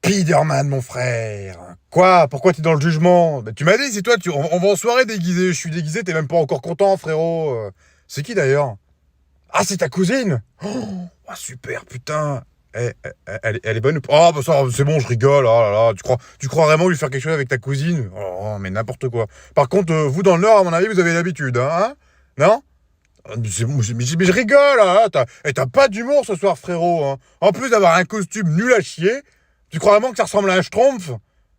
Spider-Man, mon frère. Quoi? Pourquoi t'es dans le jugement? Bah, tu m'as dit, c'est toi, on va en soirée déguisé. Je suis déguisé, t'es même pas encore content, frérot. C'est qui d'ailleurs? Ah, c'est ta cousine? Oh, super, putain. Elle est bonne ou pas? Ah, bah ça, c'est bon, je rigole. Oh là là, tu crois vraiment lui faire quelque chose avec ta cousine? Oh, mais n'importe quoi. Par contre, vous dans le Nord, à mon avis, vous avez l'habitude, hein? Non? Ah, mais je rigole, hein. T'as pas d'humour ce soir, frérot, hein. En plus d'avoir un costume nul à chier, tu crois vraiment que ça ressemble à un schtroumpf?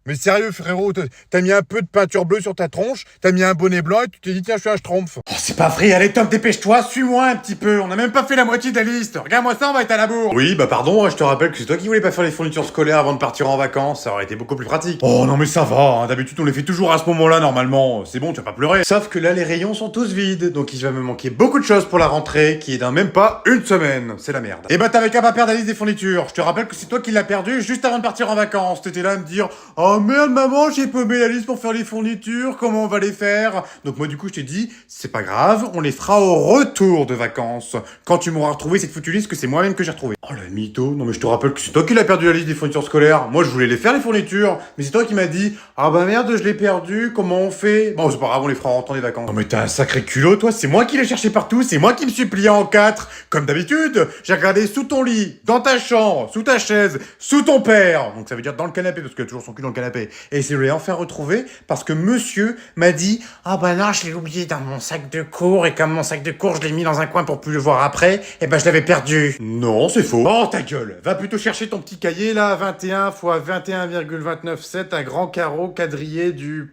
Mais sérieux, frérot, t'as mis un peu de peinture bleue sur ta tronche, t'as mis un bonnet blanc et tu t'es dit, tiens, je suis un schtroumpf. Oh, c'est pas vrai, allez Tom, dépêche-toi, suis-moi un petit peu, on a même pas fait la moitié de la liste. Regarde-moi ça, on va être à la bourre. Oui, bah pardon, je te rappelle que c'est toi qui voulais pas faire les fournitures scolaires avant de partir en vacances, ça aurait été beaucoup plus pratique. Oh non mais ça va, hein, d'habitude on les fait toujours à ce moment-là normalement, c'est bon, tu vas pas pleurer. Sauf que là les rayons sont tous vides, donc il va me manquer beaucoup de choses pour la rentrée, qui est dans même pas une semaine, c'est la merde. Et bah t'avais qu'à pas perdre la liste des fournitures, je te rappelle que c'est toi qui l'as perdu juste avant de partir en vacances, t'étais là à me dire, oh merde maman, j'ai paumé la liste pour faire les fournitures, comment on va les faire? Donc moi du coup je t'ai dit, c'est pas grave, on les fera au retour de vacances. Quand tu m'auras retrouvé cette foutue liste que c'est moi-même que j'ai retrouvée. Oh la mytho, non mais je te rappelle que c'est toi qui l'as perdu la liste des fournitures scolaires. Moi je voulais les faire les fournitures, mais c'est toi qui m'as dit, ah bah merde je l'ai perdu, comment on fait? Bon c'est pas grave, on les fera en rentrant des vacances. Non mais t'as un sacré culot toi, c'est moi qui l'ai cherché partout, c'est moi qui me suis plié en quatre. Comme d'habitude, j'ai regardé sous ton lit, dans ta chambre, sous ta chaise, sous ton père. Donc ça veut dire dans le canapé, parce qu'il a toujours son cul dans le canapé. Et je l'ai enfin retrouvé parce que monsieur m'a dit, ah bah non je l'ai oublié dans mon sac de cours, et comme mon sac de cours je l'ai mis dans un coin pour plus le voir après, et ben je l'avais perdu. Non c'est faux. Oh ta gueule, va plutôt chercher ton petit cahier là, 21 x 21,297, un grand carreau quadrillé du...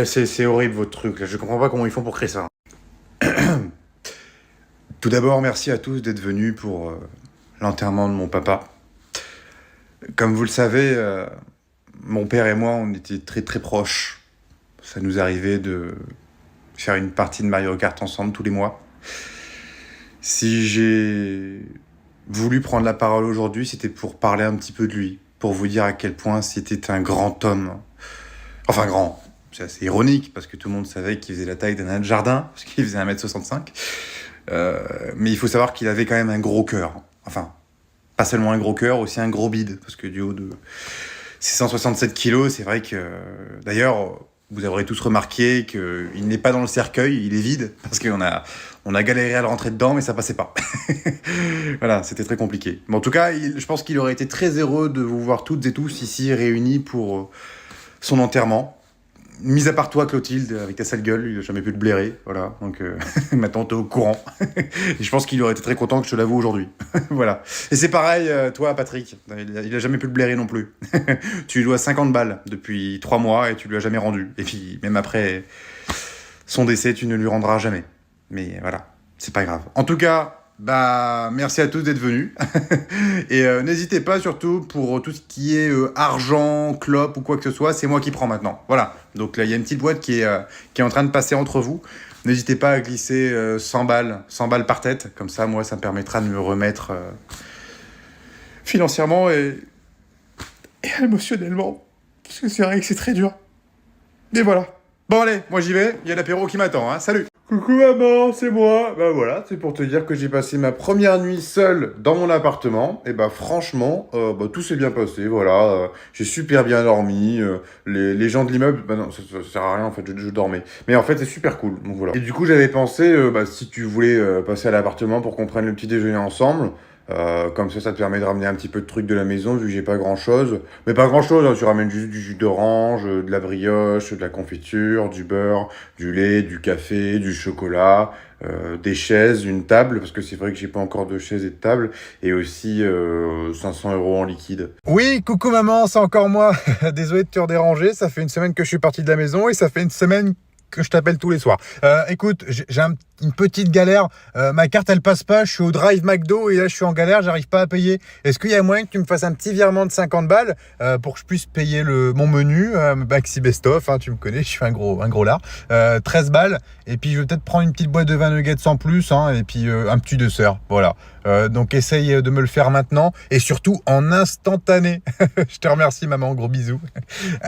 c'est horrible votre truc là, je comprends pas comment ils font pour créer ça. Tout d'abord, merci à tous d'être venus pour l'enterrement de mon papa. Comme vous le savez, mon père et moi, on était très très proches. Ça nous arrivait de faire une partie de Mario Kart ensemble tous les mois. Si j'ai voulu prendre la parole aujourd'hui, c'était pour parler un petit peu de lui, pour vous dire à quel point c'était un grand homme. Enfin grand, c'est assez ironique, parce que tout le monde savait qu'il faisait la taille d'un nain de jardin, parce qu'il faisait 1m65. Mais il faut savoir qu'il avait quand même un gros cœur. Enfin, pas seulement un gros cœur, aussi un gros bide, parce que du haut de ses 167 kilos, c'est vrai que... D'ailleurs, vous aurez tous remarqué qu'il n'est pas dans le cercueil, il est vide, parce qu'on a galéré à le rentrer dedans, mais ça passait pas. Voilà, c'était très compliqué. Mais en tout cas, je pense qu'il aurait été très heureux de vous voir toutes et tous ici réunis pour son enterrement. Mis à part toi, Clotilde, avec ta sale gueule, il a jamais pu te blairer, voilà, donc maintenant t'es au courant. Et je pense qu'il aurait été très content que je te l'avoue aujourd'hui, voilà. Et c'est pareil, toi, Patrick, il a jamais pu te blairer non plus. Tu lui dois 50 balles depuis 3 mois et tu lui as jamais rendu. Et puis, même après son décès, tu ne lui rendras jamais. Mais voilà, c'est pas grave. En tout cas... Bah, merci à tous d'être venus. Et n'hésitez pas, surtout, pour tout ce qui est argent, clope ou quoi que ce soit, c'est moi qui prends maintenant. Voilà. Donc là, il y a une petite boîte qui est en train de passer entre vous. N'hésitez pas à glisser 100 balles par tête. Comme ça, moi, ça me permettra de me remettre financièrement et émotionnellement. Parce que c'est vrai que c'est très dur. Et voilà. Bon allez, moi j'y vais, il y a l'apéro qui m'attend, hein, salut. Coucou maman, c'est moi. Bah voilà, c'est pour te dire que j'ai passé ma première nuit seule dans mon appartement. Et bah franchement, tout s'est bien passé, voilà. J'ai super bien dormi. Les gens de l'immeuble, bah non, ça sert à rien en fait, je dormais. Mais en fait c'est super cool, donc voilà. Et du coup j'avais pensé, si tu voulais passer à l'appartement pour qu'on prenne le petit déjeuner ensemble... comme ça te permet de ramener un petit peu de trucs de la maison vu que j'ai pas grand chose. Mais pas grand chose, hein, tu ramènes juste du jus d'orange, de la brioche, de la confiture, du beurre, du lait, du café, du chocolat, des chaises, une table, parce que c'est vrai que j'ai pas encore de chaise et de table, et aussi 500 € en liquide. Oui, coucou maman, c'est encore moi. Désolé de te redéranger, ça fait une semaine que je suis parti de la maison et ça fait une semaine que je t'appelle tous les soirs. Écoute, j'ai une petite galère. Ma carte, elle passe pas. Je suis au Drive McDo et là, je suis en galère. J'arrive pas à payer. Est-ce qu'il y a moyen que tu me fasses un petit virement de 50 balles pour que je puisse payer mon menu Maxi Best Of, hein, tu me connais, je suis un gros lard. 13 balles. Et puis, je vais peut-être prendre une petite boîte de 20 nuggets en plus, hein, et puis un petit dessert. Voilà. Donc, essaye de me le faire maintenant et surtout en instantané. Je te remercie, maman. Gros bisous.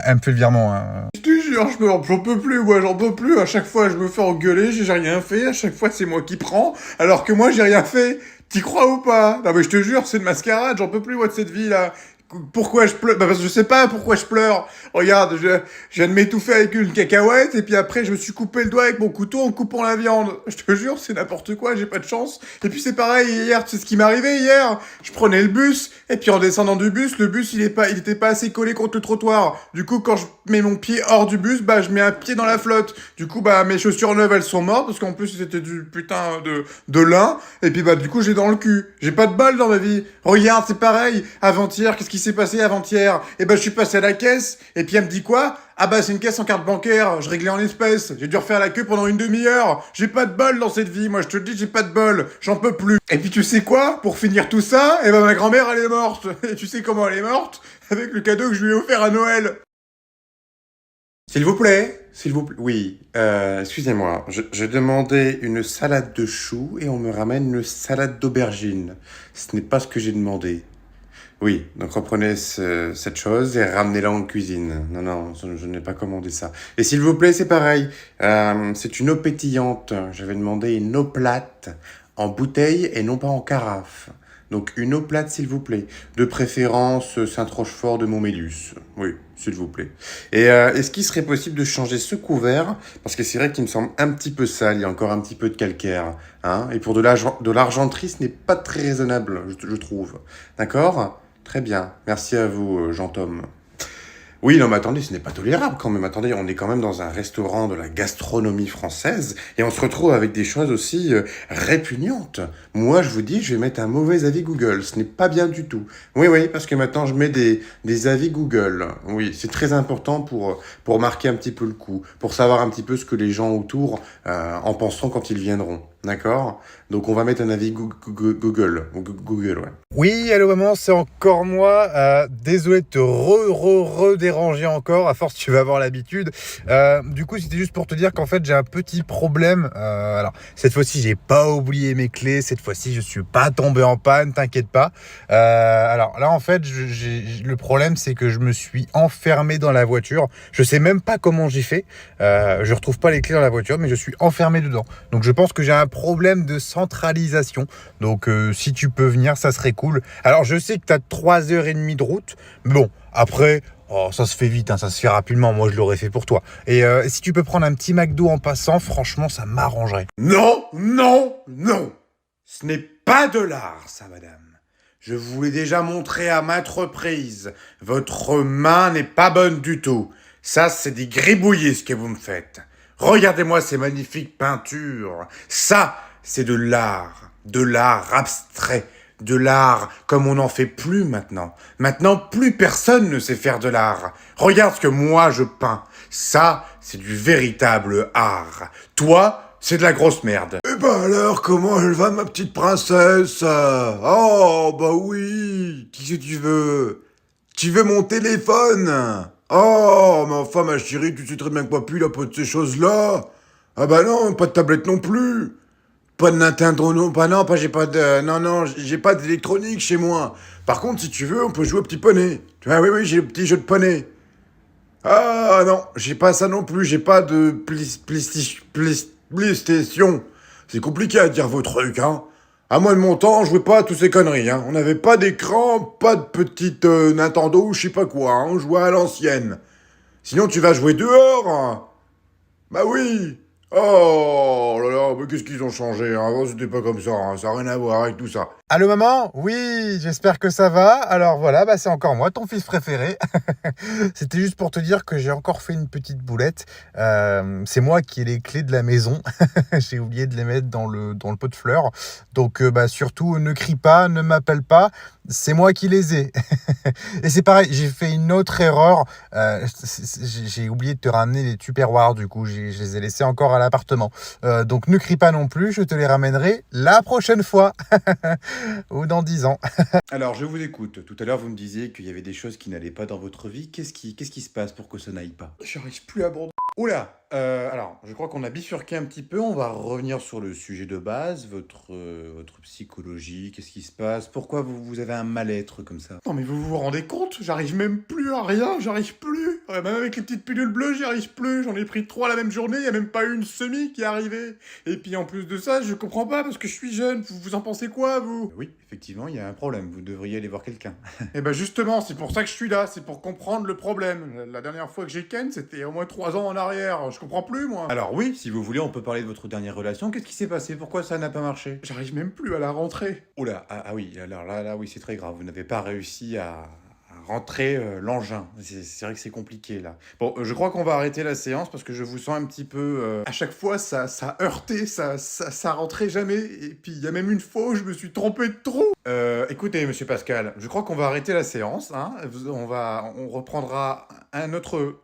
Elle me fait le virement. Hein. Je te jure, j'en peux plus, moi, j'en peux plus. À chaque fois, je me fais engueuler, j'ai rien fait. À chaque fois, c'est moi qui prends, alors que moi, j'ai rien fait. T'y crois ou pas? Non, mais je te jure, c'est une mascarade, j'en peux plus, moi, de cette vie-là. Pourquoi je pleure? Bah parce que je sais pas pourquoi je pleure. Regarde, je viens de m'étouffer avec une cacahuète et puis après je me suis coupé le doigt avec mon couteau en coupant la viande. Je te jure, c'est n'importe quoi, j'ai pas de chance. Et puis c'est pareil, hier, tu sais ce qui m'est arrivé hier? Je prenais le bus et puis en descendant du bus, le bus il était pas assez collé contre le trottoir. Du coup, quand je mets mon pied hors du bus, bah je mets un pied dans la flotte. Du coup, bah mes chaussures neuves elles sont mortes parce qu'en plus c'était du putain de lin. Et puis bah du coup j'ai dans le cul. J'ai pas de bol dans ma vie. Regarde, c'est pareil. Avant-hier, qu'est-ce qui s'est passé avant-hier? Eh ben, je suis passé à la caisse, et puis elle me dit quoi? Ah bah, c'est une caisse en carte bancaire, je réglais en espèces. J'ai dû refaire la queue pendant une demi-heure. J'ai pas de bol dans cette vie, moi je te le dis, j'ai pas de bol. J'en peux plus. Et puis tu sais quoi? Pour finir tout ça, eh ben ma grand-mère, elle est morte. Et tu sais comment elle est morte? Avec le cadeau que je lui ai offert à Noël. S'il vous plaît, s'il vous plaît. Oui, excusez-moi, je demandais une salade de choux et on me ramène une salade d'aubergine. Ce n'est pas ce que j'ai demandé. Oui, donc reprenez cette chose et ramenez-la en cuisine. Non, non, je n'ai pas commandé ça. Et s'il vous plaît, c'est pareil. C'est une eau pétillante. J'avais demandé une eau plate en bouteille et non pas en carafe. Donc une eau plate, s'il vous plaît. De préférence Saint-Rochefort de Montmélius. Oui, s'il vous plaît. Et est-ce qu'il serait possible de changer ce couvert? Parce que c'est vrai qu'il me semble un petit peu sale, il y a encore un petit peu de calcaire. Hein, et pour de l'argenterie, ce n'est pas très raisonnable, je trouve. D'accord? Très bien. Merci à vous, Jean-Tom. Oui, non, mais attendez, ce n'est pas tolérable quand même. Attendez, on est quand même dans un restaurant de la gastronomie française et on se retrouve avec des choses aussi répugnantes. Moi, je vous dis, je vais mettre un mauvais avis Google. Ce n'est pas bien du tout. Oui, oui, parce que maintenant, je mets des avis Google. Oui, c'est très important pour marquer un petit peu le coup, pour savoir un petit peu ce que les gens autour en penseront quand ils viendront. D'accord? Donc, on va mettre un avis Google. Google, ouais. Oui, allô maman, c'est encore moi. Désolé de te redéranger encore. À force, tu vas avoir l'habitude. Du coup, c'était juste pour te dire qu'en fait, j'ai un petit problème. Alors, cette fois-ci, j'ai pas oublié mes clés. Cette fois-ci, je suis pas tombé en panne. T'inquiète pas. Alors là, en fait, le problème, c'est que je me suis enfermé dans la voiture. Je sais même pas comment j'ai fait. Je retrouve pas les clés dans la voiture, mais je suis enfermé dedans. Donc, je pense que j'ai un problème de centralisation. Donc, si tu peux venir, ça serait cool. Alors, je sais que tu as 3h30 de route. Mais bon, après, oh, ça se fait vite, hein, ça se fait rapidement. Moi, je l'aurais fait pour toi. Et si tu peux prendre un petit McDo en passant, franchement, ça m'arrangerait. Non, non, non. Ce n'est pas de l'art, ça, madame. Je vous l'ai déjà montré à maintes reprises. Votre main n'est pas bonne du tout. Ça, c'est des gribouillis, ce que vous me faites. Regardez-moi ces magnifiques peintures. Ça, c'est de l'art abstrait, de l'art comme on n'en fait plus maintenant. Maintenant, plus personne ne sait faire de l'art. Regarde ce que moi je peins. Ça, c'est du véritable art. Toi, c'est de la grosse merde. Eh ben alors, comment elle va, ma petite princesse? Oh, bah oui. Qui que tu veux? Tu veux mon téléphone? Oh, mais enfin, ma chérie, tu sais très bien que papy, il a pas de ces choses-là. Ah bah non, pas de tablette non plus. Pas de Nintendo, non, pas non, pas j'ai pas de, non, non, j'ai pas d'électronique chez moi. Par contre, si tu veux, on peut jouer au petit poney. Tu vois, oui, oui, j'ai le petit jeu de poney. Ah non, j'ai pas ça non plus, j'ai pas de PlayStation. C'est compliqué à dire vos trucs, hein. À moi de mon temps, on jouait pas à tous ces conneries, hein. On n'avait pas d'écran, pas de petite Nintendo ou je sais pas quoi, hein. On jouait à l'ancienne. Sinon, tu vas jouer dehors, hein. Bah oui. Oh là là, mais qu'est-ce qu'ils ont changé, hein. Avant, c'était pas comme ça, hein. Ça n'a rien à voir avec tout ça. Allô maman? Oui, j'espère que ça va. Alors voilà, bah c'est encore moi, ton fils préféré. C'était juste pour te dire que j'ai encore fait une petite boulette. C'est moi qui ai les clés de la maison. J'ai oublié de les mettre dans le pot de fleurs. Donc bah surtout ne crie pas, ne m'appelle pas. C'est moi qui les ai. Et c'est pareil, j'ai fait une autre erreur. J'ai oublié de te ramener les Tupperware, du coup, je les ai laissés encore à l'appartement. Donc ne crie pas non plus, je te les ramènerai la prochaine fois. Ou dans 10 ans. Alors, je vous écoute. Tout à l'heure, vous me disiez qu'il y avait des choses qui n'allaient pas dans votre vie. Qu'est-ce qui se passe pour que ça n'aille pas? J'arrive plus à abandonner. Oula! Alors, je crois qu'on a bifurqué un petit peu. On va revenir sur le sujet de base, votre psychologie, qu'est-ce qui se passe? Pourquoi vous avez un mal-être comme ça? Non, mais vous vous rendez compte? J'arrive même plus à rien, j'arrive plus. Ouais, même avec les petites pilules bleues, j'y arrive plus. J'en ai pris 3 la même journée, il y a même pas eu une semi qui est arrivée. Et puis en plus de ça, je comprends pas parce que je suis jeune. Vous en pensez quoi, vous? Oui, effectivement, il y a un problème. Vous devriez aller voir quelqu'un. Eh ben justement, c'est pour ça que je suis là, c'est pour comprendre le problème. La dernière fois que j'ai ken, c'était au moins 3 ans en arrière. Je comprends plus, moi. Alors oui, si vous voulez, on peut parler de votre dernière relation. Qu'est-ce qui s'est passé? Pourquoi ça n'a pas marché? J'arrive même plus à la rentrer. Oh là, oui, alors là, oui, c'est très grave. Vous n'avez pas réussi à rentrer l'engin. C'est vrai que c'est compliqué, là. Bon, je crois qu'on va arrêter la séance parce que je vous sens un petit peu... À chaque fois, ça heurtait, ça rentrait jamais. Et puis, il y a même une fois où je me suis trompé de trou. Écoutez, monsieur Pascal, je crois qu'on va arrêter la séance. Hein. On reprendra un autre...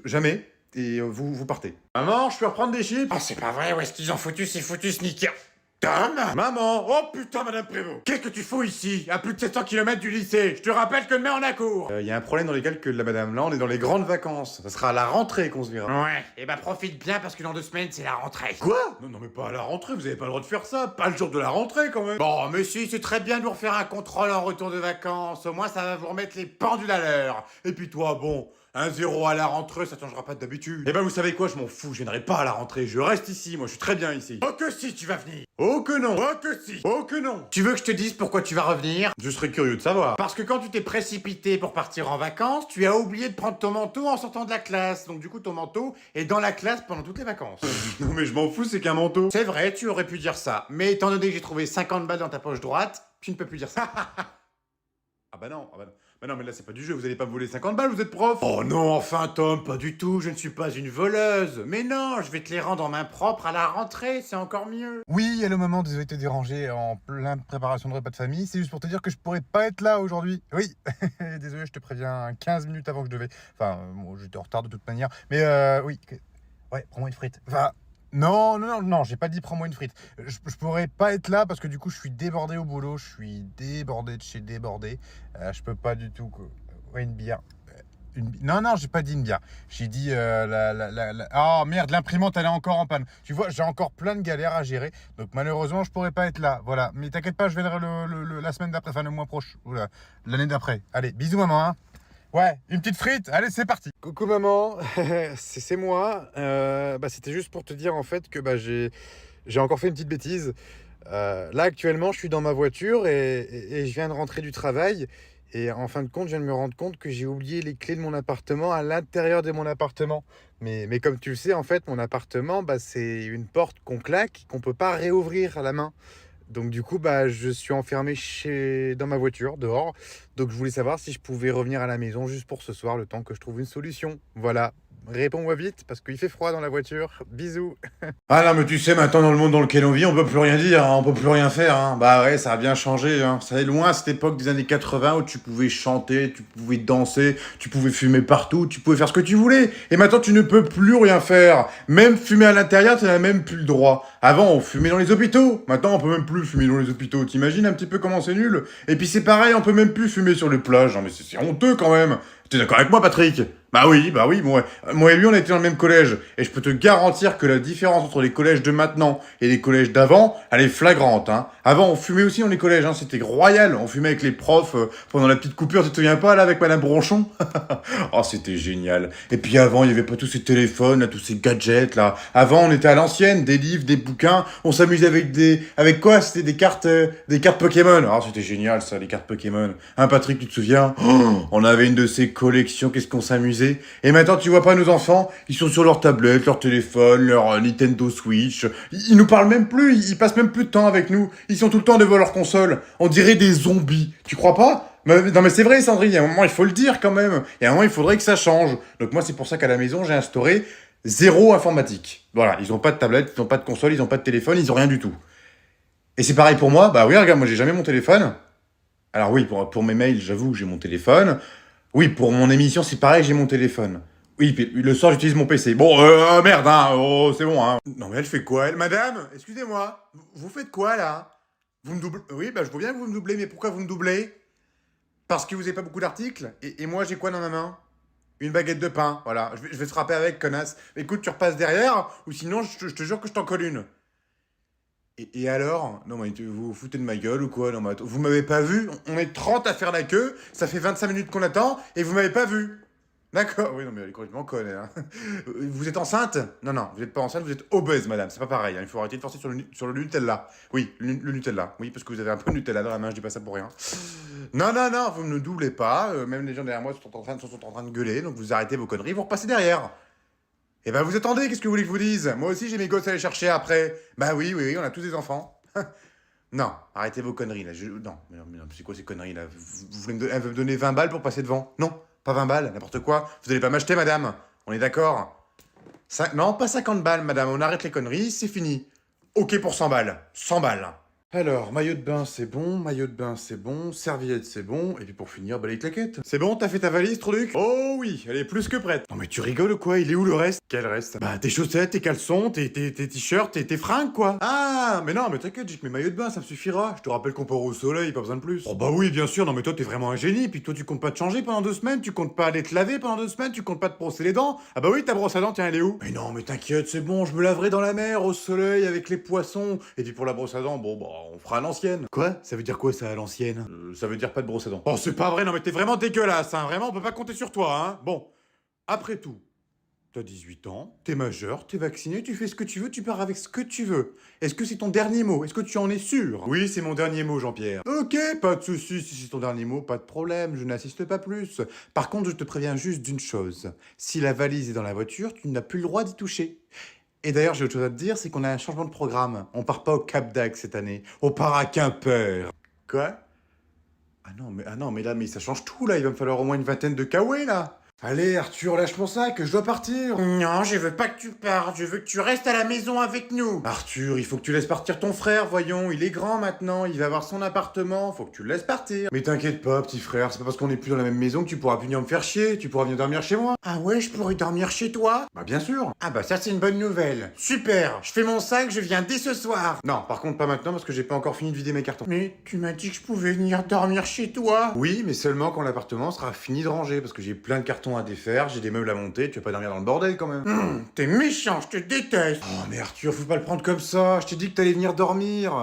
Jamais. Et vous partez. Maman, je peux reprendre des chips? Oh, c'est pas vrai, où est-ce qu'ils ont foutu ces foutus sneakers? Tom? Maman! Oh putain, Madame Prévost! Qu'est-ce que tu fous ici, à plus de 700 km du lycée? Je te rappelle que demain on a cours! Il y a un problème dans les calculs, là, madame. Là, on est dans les grandes vacances. Ça sera à la rentrée qu'on se verra. Ouais, et bah profite bien parce que dans 2 semaines c'est la rentrée. Quoi? Non, mais pas à la rentrée, vous avez pas le droit de faire ça. Pas le jour de la rentrée, quand même. Bon, mais si, c'est très bien de vous refaire un contrôle en retour de vacances. Au moins ça va vous remettre les pendules à l'heure. Et puis toi, bon, un 0 à la rentrée, ça changera pas d'habitude. Eh ben, vous savez quoi, je m'en fous, je viendrai pas à la rentrée. Je reste ici, moi, je suis très bien ici. Oh que si, tu vas venir! Oh que non! Oh que si! Oh que non! Tu veux que je te dise pourquoi tu vas revenir? Je serais curieux de savoir. Parce que quand tu t'es précipité pour partir en vacances, tu as oublié de prendre ton manteau en sortant de la classe. Donc du coup, ton manteau est dans la classe pendant toutes les vacances. Non, mais je m'en fous, c'est qu'un manteau. C'est vrai, tu aurais pu dire ça. Mais étant donné que j'ai trouvé 50 balles dans ta poche droite, tu ne peux plus dire ça. Ah bah non, Bah non, mais là, c'est pas du jeu, vous allez pas me voler 50 balles, vous êtes prof. Oh non, enfin Tom, pas du tout, je ne suis pas une voleuse. Mais non, je vais te les rendre en main propre à la rentrée, c'est encore mieux. Oui, allô maman, désolé de te déranger en pleine préparation de repas de famille. C'est juste pour te dire que je pourrais pas être là aujourd'hui. Oui, désolé, je te préviens 15 minutes avant que je devais. Enfin, bon, j'étais en retard de toute manière. Mais oui, ouais, prends-moi une frite. Enfin, non, j'ai pas dit prends-moi une frite. Je pourrais pas être là parce que du coup, je suis débordé au boulot. Je suis débordé de chez débordé. Je peux pas du tout. Ouais, une bière. Non, j'ai pas dit une bière. J'ai dit oh merde, l'imprimante elle est encore en panne. Tu vois, j'ai encore plein de galères à gérer. Donc malheureusement, je pourrais pas être là. Voilà. Mais t'inquiète pas, je viendrai la semaine d'après, enfin le mois prochain. Oula, l'année d'après. Allez, bisous maman. Hein. Ouais, une petite frite. Allez, c'est parti. Coucou maman, c'est moi. C'était juste pour te dire en fait que j'ai encore fait une petite bêtise. Là actuellement, je suis dans ma voiture et je viens de rentrer du travail. Et en fin de compte, je viens de me rendre compte que j'ai oublié les clés de mon appartement à l'intérieur de mon appartement. Mais comme tu le sais, en fait, mon appartement, c'est une porte qu'on claque, qu'on peut pas réouvrir à la main. Donc du coup, je suis enfermé dans ma voiture, dehors. Donc je voulais savoir si je pouvais revenir à la maison juste pour ce soir, le temps que je trouve une solution. Voilà. Réponds-moi vite, parce qu'il fait froid dans la voiture. Bisous. Ah non, mais tu sais, maintenant, dans le monde dans lequel on vit, on peut plus rien dire, hein, on peut plus rien faire. Hein. Bah ouais, ça a bien changé. Hein. Ça est loin, cette époque des années 80 où tu pouvais chanter, tu pouvais danser, tu pouvais fumer partout, tu pouvais faire ce que tu voulais. Et maintenant, tu ne peux plus rien faire. Même fumer à l'intérieur, tu n'as même plus le droit. Avant, on fumait dans les hôpitaux. Maintenant, on peut même plus fumer dans les hôpitaux. T'imagines un petit peu comment c'est nul? Et puis c'est pareil, on peut même plus fumer sur les plages. Non, mais c'est honteux quand même. T'es d'accord avec moi, Patrick? Bah oui, moi et lui, on était dans le même collège. Et je peux te garantir que la différence entre les collèges de maintenant et les collèges d'avant, elle est flagrante. Hein. Avant, on fumait aussi dans les collèges, hein, c'était royal. On fumait avec les profs pendant la petite coupure, tu te souviens pas, là, avec Madame Bronchon? Oh, c'était génial. Et puis avant, il y avait pas tous ces téléphones, là, tous ces gadgets, là. Avant, on était à l'ancienne, des livres, des bouquins. On s'amusait avec quoi? C'était des cartes Pokémon. Oh, c'était génial, ça, les cartes Pokémon. Hein, Patrick, tu te souviens? Oh, on avait une de ces collections, qu'est-ce qu'on s'amusait. Et maintenant, tu vois pas nos enfants, ils sont sur leur tablette, leur téléphone, leur Nintendo Switch. Ils nous parlent même plus, ils passent même plus de temps avec nous. Ils sont tout le temps devant leur console. On dirait des zombies. Tu crois pas? Non mais c'est vrai, Sandrine, il y a un moment, il faut le dire quand même. Il y a un moment, il faudrait que ça change. Donc moi, c'est pour ça qu'à la maison, j'ai instauré 0 informatique. Voilà, ils ont pas de tablette, ils ont pas de console, ils ont pas de téléphone, ils ont rien du tout. Et c'est pareil pour moi. Bah oui, regarde, moi, j'ai jamais mon téléphone. Alors oui, pour mes mails, j'avoue, j'ai mon téléphone. Oui, pour mon émission, c'est pareil, j'ai mon téléphone. Oui, puis le soir, j'utilise mon PC. Bon, merde, hein, oh, c'est bon, hein. Non, mais elle fait quoi, elle? Madame, excusez-moi, vous faites quoi, là? Vous me doublez? Oui, je vois bien que vous me doublez, mais pourquoi vous me doublez? Parce que vous avez pas beaucoup d'articles? Et moi, j'ai quoi dans ma main? Une baguette de pain, voilà. Je vais te frapper avec, connasse. Écoute, tu repasses derrière, ou sinon, je te jure que je t'en colle une. Et alors? Non, mais vous vous foutez de ma gueule ou quoi? Non, mais attends, vous m'avez pas vu? On est 30 à faire la queue, ça fait 25 minutes qu'on attend, et vous m'avez pas vu. D'accord, oui, non, mais elle est complètement conne, hein. Vous êtes enceinte? Non, non, vous êtes pas enceinte, vous êtes obèse, madame, c'est pas pareil, hein. Il faut arrêter de forcer sur le Nutella. Oui, le Nutella, oui, parce que vous avez un peu de Nutella dans la main, je dis pas ça pour rien. Non, non, non, vous ne doublez pas, même les gens derrière moi sont en train de gueuler, donc vous arrêtez vos conneries, vous repassez derrière. Eh ben vous attendez, qu'est-ce que vous voulez que je vous dise? Moi aussi j'ai mes gosses à aller chercher après. Bah oui, oui, oui, on a tous des enfants. Non, arrêtez vos conneries là. Non, mais non, c'est quoi ces conneries là? Vous voulez elle veut me donner 20 balles pour passer devant? Non, pas 20 balles, n'importe quoi. Vous allez pas m'acheter, madame. On est d'accord? Non, pas 50 balles, madame. On arrête les conneries, c'est fini. Ok pour 100 balles. 100 balles. Alors, maillot de bain, c'est bon, maillot de bain, c'est bon, serviette, c'est bon, et puis pour finir, bah les claquettes. C'est bon, t'as fait ta valise, Troluc? Oh oui, elle est plus que prête. Non mais tu rigoles ou quoi? Il est où le reste? Quel reste? Bah tes chaussettes, tes caleçons, tes t-shirts, tes fringues, quoi. Ah, mais non, mais t'inquiète, j'ai que mes maillots de bain, ça me suffira. Je te rappelle qu'on part au soleil, pas besoin de plus. Oh bah oui, bien sûr, non mais toi t'es vraiment un génie, puis toi tu comptes pas te changer pendant 2 semaines, tu comptes pas aller te laver pendant 2 semaines, tu comptes pas te brosser les dents. Ah bah oui, ta brosse à dents, tiens, elle est où? Mais non, mais t'inquiète, c'est bon, je me laverai dans la mer, au soleil, avec les poissons. Et puis pour la brosse à dents, bon bah on fera à l'ancienne. Quoi? Ça veut dire quoi ça à l'ancienne? Ça veut dire pas de brosse à dents. Oh c'est pas vrai, non mais t'es vraiment dégueulasse, hein, vraiment on peut pas compter sur toi, hein. Bon, après tout, t'as 18 ans, t'es majeur, t'es vacciné, tu fais ce que tu veux, tu pars avec ce que tu veux. Est-ce que c'est ton dernier mot? Est-ce que tu en es sûr? Oui, c'est mon dernier mot, Jean-Pierre. Ok, pas de soucis, si c'est ton dernier mot, pas de problème, je n'assiste pas plus. Par contre, je te préviens juste d'une chose. Si la valise est dans la voiture, tu n'as plus le droit d'y toucher. Et d'ailleurs, j'ai autre chose à te dire, c'est qu'on a un changement de programme. On part pas au Cap d'Agde cette année, on part à Quimper. Quoi? Ah non, mais là, mais ça change tout, là. Il va me falloir au moins une vingtaine de kawaii, là. Allez, Arthur, lâche mon sac, je dois partir. Non, je veux pas que tu partes, je veux que tu restes à la maison avec nous. Arthur, il faut que tu laisses partir ton frère, voyons. Il est grand maintenant, il va avoir son appartement, faut que tu le laisses partir. Mais t'inquiète pas, petit frère, c'est pas parce qu'on est plus dans la même maison que tu pourras plus venir me faire chier, tu pourras venir dormir chez moi. Ah ouais, je pourrais dormir chez toi? Bah bien sûr. Ah bah ça c'est une bonne nouvelle. Super, je fais mon sac, je viens dès ce soir. Non, par contre pas maintenant parce que j'ai pas encore fini de vider mes cartons. Mais tu m'as dit que je pouvais venir dormir chez toi. Oui, mais seulement quand l'appartement sera fini de ranger parce que j'ai plein de cartons à défaire, j'ai des meubles à monter, tu vas pas dormir dans le bordel quand même. T'es méchant, je te déteste. Oh mais Arthur, faut pas le prendre comme ça, je t'ai dit que t'allais venir dormir.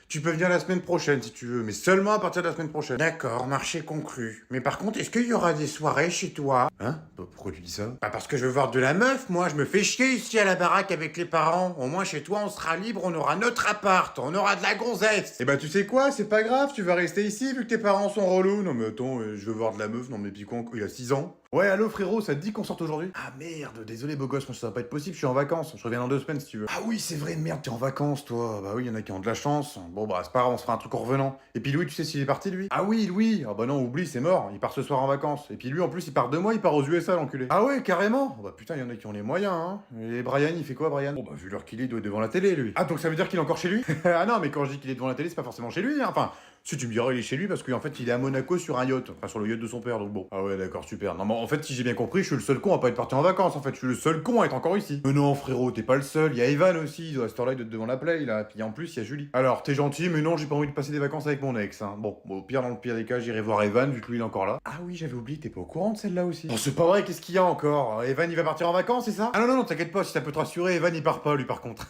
Tu peux venir la semaine prochaine si tu veux, mais seulement à partir de la semaine prochaine. D'accord, marché conclu. Mais par contre, est-ce qu'il y aura des soirées chez toi? Hein? Bah, pourquoi tu dis ça? Bah parce que je veux voir de la meuf, moi, je me fais chier ici à la baraque avec les parents. Au moins chez toi, on sera libre, on aura notre appart, on aura de la gonzesse. Eh bah tu sais quoi, c'est pas grave, tu vas rester ici vu que tes parents sont relous. Non mais attends, je veux voir de la meuf, non mais puis quoi, il a 6 ans. Ouais, allô frérot, ça te dit qu'on sorte aujourd'hui? Ah merde, désolé beau gosse, moi ça va pas être possible, je suis en vacances, je reviens dans 2 semaines si tu veux. Ah oui, c'est vrai, merde, t'es en vacances toi. Bah oui, y en a qui ont de la chance. Bon bah c'est pas grave, on se fera un truc en revenant. Et puis Louis, tu sais s'il est parti lui? Ah oui, Louis. Ah bah non, oublie, c'est mort, il part ce soir en vacances. Et puis lui en plus, il part 2 mois, il part aux USA l'enculé. Ah ouais, carrément. Oh, bah putain, y en a qui ont les moyens hein. Et Brian, il fait quoi Brian? Bon bah vu l'heure qu'il est, il doit être devant la télé lui. Ah donc ça veut dire qu'il est encore chez lui? Ah non, mais quand je dis qu'il est devant la télé, c'est pas forcément chez lui, hein. Enfin, si tu me diras, il est chez lui parce qu'en fait, il est à Monaco sur un yacht. Enfin, sur le yacht de son père, donc bon. Ah ouais, d'accord, super. Non, mais en fait, si j'ai bien compris, je suis le seul con à pas être parti en vacances, en fait. Je suis le seul con à être encore ici. Mais non, frérot, t'es pas le seul. Il y a Evan aussi. À cette heure-là, il doit être devant la play, là. Puis en plus, il y a Julie. Alors, t'es gentil, mais non, j'ai pas envie de passer des vacances avec mon ex, hein. Bon, au pire, dans le pire des cas, j'irai voir Evan, vu que lui, il est encore là. Ah oui, j'avais oublié, t'es pas au courant de celle-là aussi. Oh, c'est pas vrai, qu'est-ce qu'il y a encore? Evan, il va partir en vacances, c'est ça? Ah non, non, non, t'inquiète pas, si ça peut te rassurer, Evan, il part pas, lui, par contre.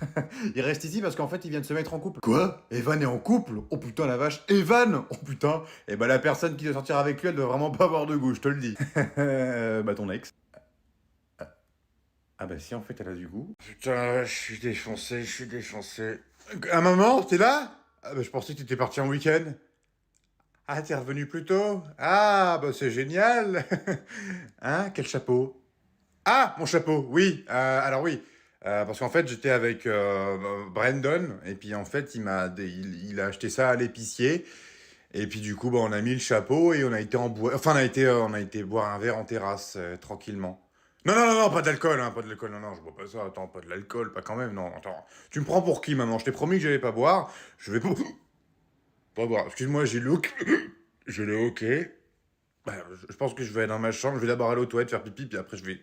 Il reste ici parce qu'en fait, il vient de se mettre en couple. Quoi? Evan est en couple? Oh putain, la vache. Evan? Oh putain. Et bah la personne qui doit sortir avec lui, elle doit vraiment pas avoir de goût, je te le dis. Bah ton ex. Ah bah si, en fait, elle a du goût. Putain, je suis défoncé, je suis défoncé. Un moment, t'es là? Ah bah je pensais que t'étais parti en week-end. Ah, t'es revenu plus tôt? Ah, bah c'est génial. Hein, quel chapeau? Ah, mon chapeau, oui. Alors oui. Parce qu'en fait, j'étais avec Brandon, et puis en fait, il a acheté ça à l'épicier. Et puis du coup, bah, on a mis le chapeau et on a été enfin, on a été boire un verre en terrasse, tranquillement. Non, non, non, non, pas d'alcool, hein, pas de l'alcool, non, non, je bois pas ça, attends, pas de l'alcool, pas quand même, non, attends. Tu me prends pour qui, maman? Je t'ai promis que j'allais pas boire, je vais pas boire. Excuse-moi, j'ai le hook, j'ai le hockey. Bah, je pense que je vais aller dans ma chambre, je vais d'abord aller aux toilettes faire pipi, puis après je vais...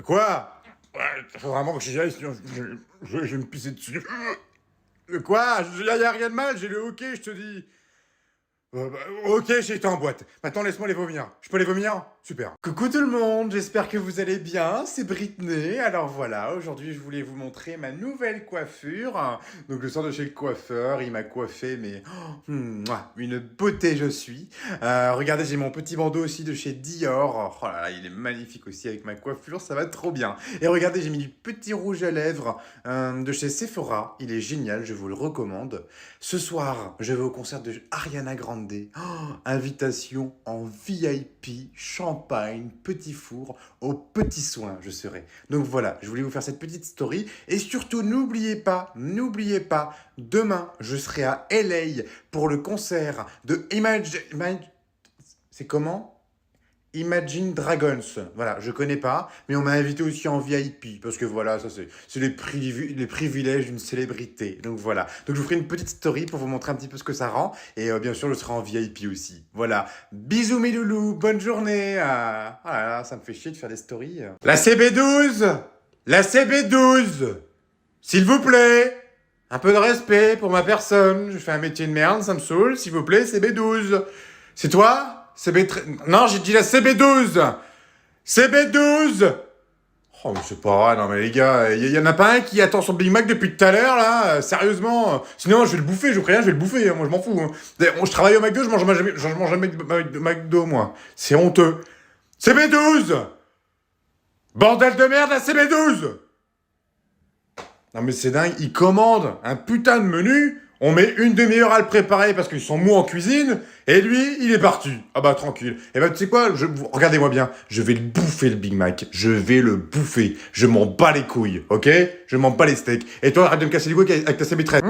Quoi? Ouais, faut vraiment que j'y aille, sinon je vais me pisser dessus. Quoi? Y a rien de mal, j'ai le hockey, je te dis. Ok, j'ai été en boîte. Maintenant, laisse-moi les vomir. Je peux les vomir? Super. Coucou tout le monde, j'espère que vous allez bien. C'est Britney. Alors voilà, aujourd'hui, je voulais vous montrer ma nouvelle coiffure. Donc, je sors de chez le coiffeur. Il m'a coiffé, mais une beauté je suis. Regardez, j'ai mon petit bandeau aussi de chez Dior. Oh là là, il est magnifique aussi avec ma coiffure. Ça va trop bien. Et regardez, j'ai mis du petit rouge à lèvres de chez Sephora. Il est génial, je vous le recommande. Ce soir, je vais au concert de Ariana Grande. Invitation en VIP, champagne, petit four, aux petits soins je serai. Donc voilà, je voulais vous faire cette petite story. Et surtout, n'oubliez pas, demain, je serai à LA pour le concert de c'est comment? Imagine Dragons. Voilà, je connais pas, mais on m'a invité aussi en VIP, parce que voilà, ça c'est les privilèges d'une célébrité. Donc voilà. Donc je vous ferai une petite story pour vous montrer un petit peu ce que ça rend, et bien sûr, je serai en VIP aussi. Voilà. Bisous mes loulous, bonne journée. Ah là là, ça me fait chier de faire des stories. La CB12! La CB12! S'il vous plaît! Un peu de respect pour ma personne. Je fais un métier de merde, ça me saoule. S'il vous plaît, CB12. C'est toi? Non, j'ai dit la CB12. CB12. Oh, mais c'est pas vrai, non mais les gars, y en a pas un qui attend son Big Mac depuis tout à l'heure, là, sérieusement. Sinon, je vais le bouffer, je vous préviens, je vais le bouffer, moi je m'en fous. Je travaille au McDo, je mange jamais de McDo, moi. C'est honteux. CB12. Bordel de merde, la CB12. Non mais c'est dingue, ils commandent un putain de menu, on met une demi-heure à le préparer parce qu'ils sont mous en cuisine, et lui, il est parti. Ah bah tranquille. Et bah tu sais quoi, regardez-moi bien, je vais le bouffer le Big Mac, je vais le bouffer, je m'en bats les couilles, ok? Je m'en bats les steaks. Et toi, arrête de me casser les couilles avec ta CB13.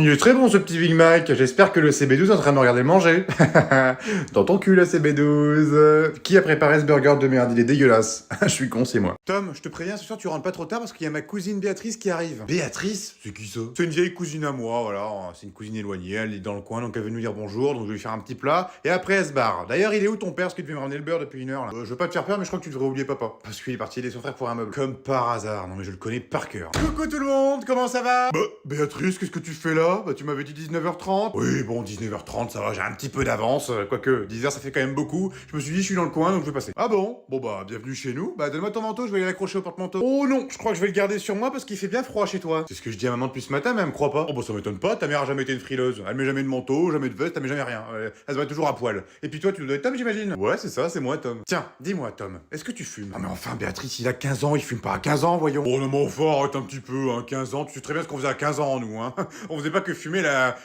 Il est très bon ce petit Big Mac, j'espère que le CB12 est en train de me regarder le manger. Dans ton cul la CB12. Qui a préparé ce burger de merde? Il est dégueulasse. Je suis con, c'est moi. Tom, je te préviens, ce soir tu rentres pas trop tard parce qu'il y a ma cousine Béatrice qui arrive. Béatrice? C'est qui ça? C'est une vieille cousine à moi, voilà. C'est une cousine éloignée, elle est dans le coin, donc elle veut nous dire bonjour, donc je vais lui faire un petit plat, et après elle se barre. D'ailleurs, il est où ton père? Parce qu'il devait me ramener le beurre depuis une heure, là. Je veux pas te faire peur, mais je crois que tu devrais oublier papa. Parce qu'il est parti aider son frère pour un meuble. Comme par hasard, non mais je le connais par cœur. Coucou tout le monde, comment ça va? Bah, Béatrice, qu'est-ce que tu fais là? Bah, tu m'avais dit 19h30. Oui, bon, 19h30, ça va, j'ai un petit peu d'avance, quoique 10h ça fait quand même beaucoup. Je me suis dit, je suis dans le coin, donc je vais passer. Ah bon? Bon bah, bienvenue chez nous. Bah, donne-moi ton manteau, je vais aller l'accrocher au porte-manteau. Oh non, je crois que je vais le garder sur moi parce qu'il fait bien froid chez toi. C'est ce que je dis à maman depuis ce matin, mais elle me croit pas. Oh bah, ça m'étonne pas, ta mère a jamais été une frileuse. Elle met jamais de manteau, jamais de veste, elle met jamais rien. Elle se voit toujours à poil. Et puis toi, tu dois être Tom, j'imagine? Ouais, c'est ça, c'est moi, Tom. Tiens, dis-moi, Tom, est-ce que tu fumes? Non mais enfin, Béatrice, il a 15 ans, il fume pas à 15 ans, voyons. Oh non mais enfin, arrête un petit peu, hein, 15 ans, tu sais très bien ce qu'on faisait à 15 ans, nous, hein. On faisait pas que fumer la...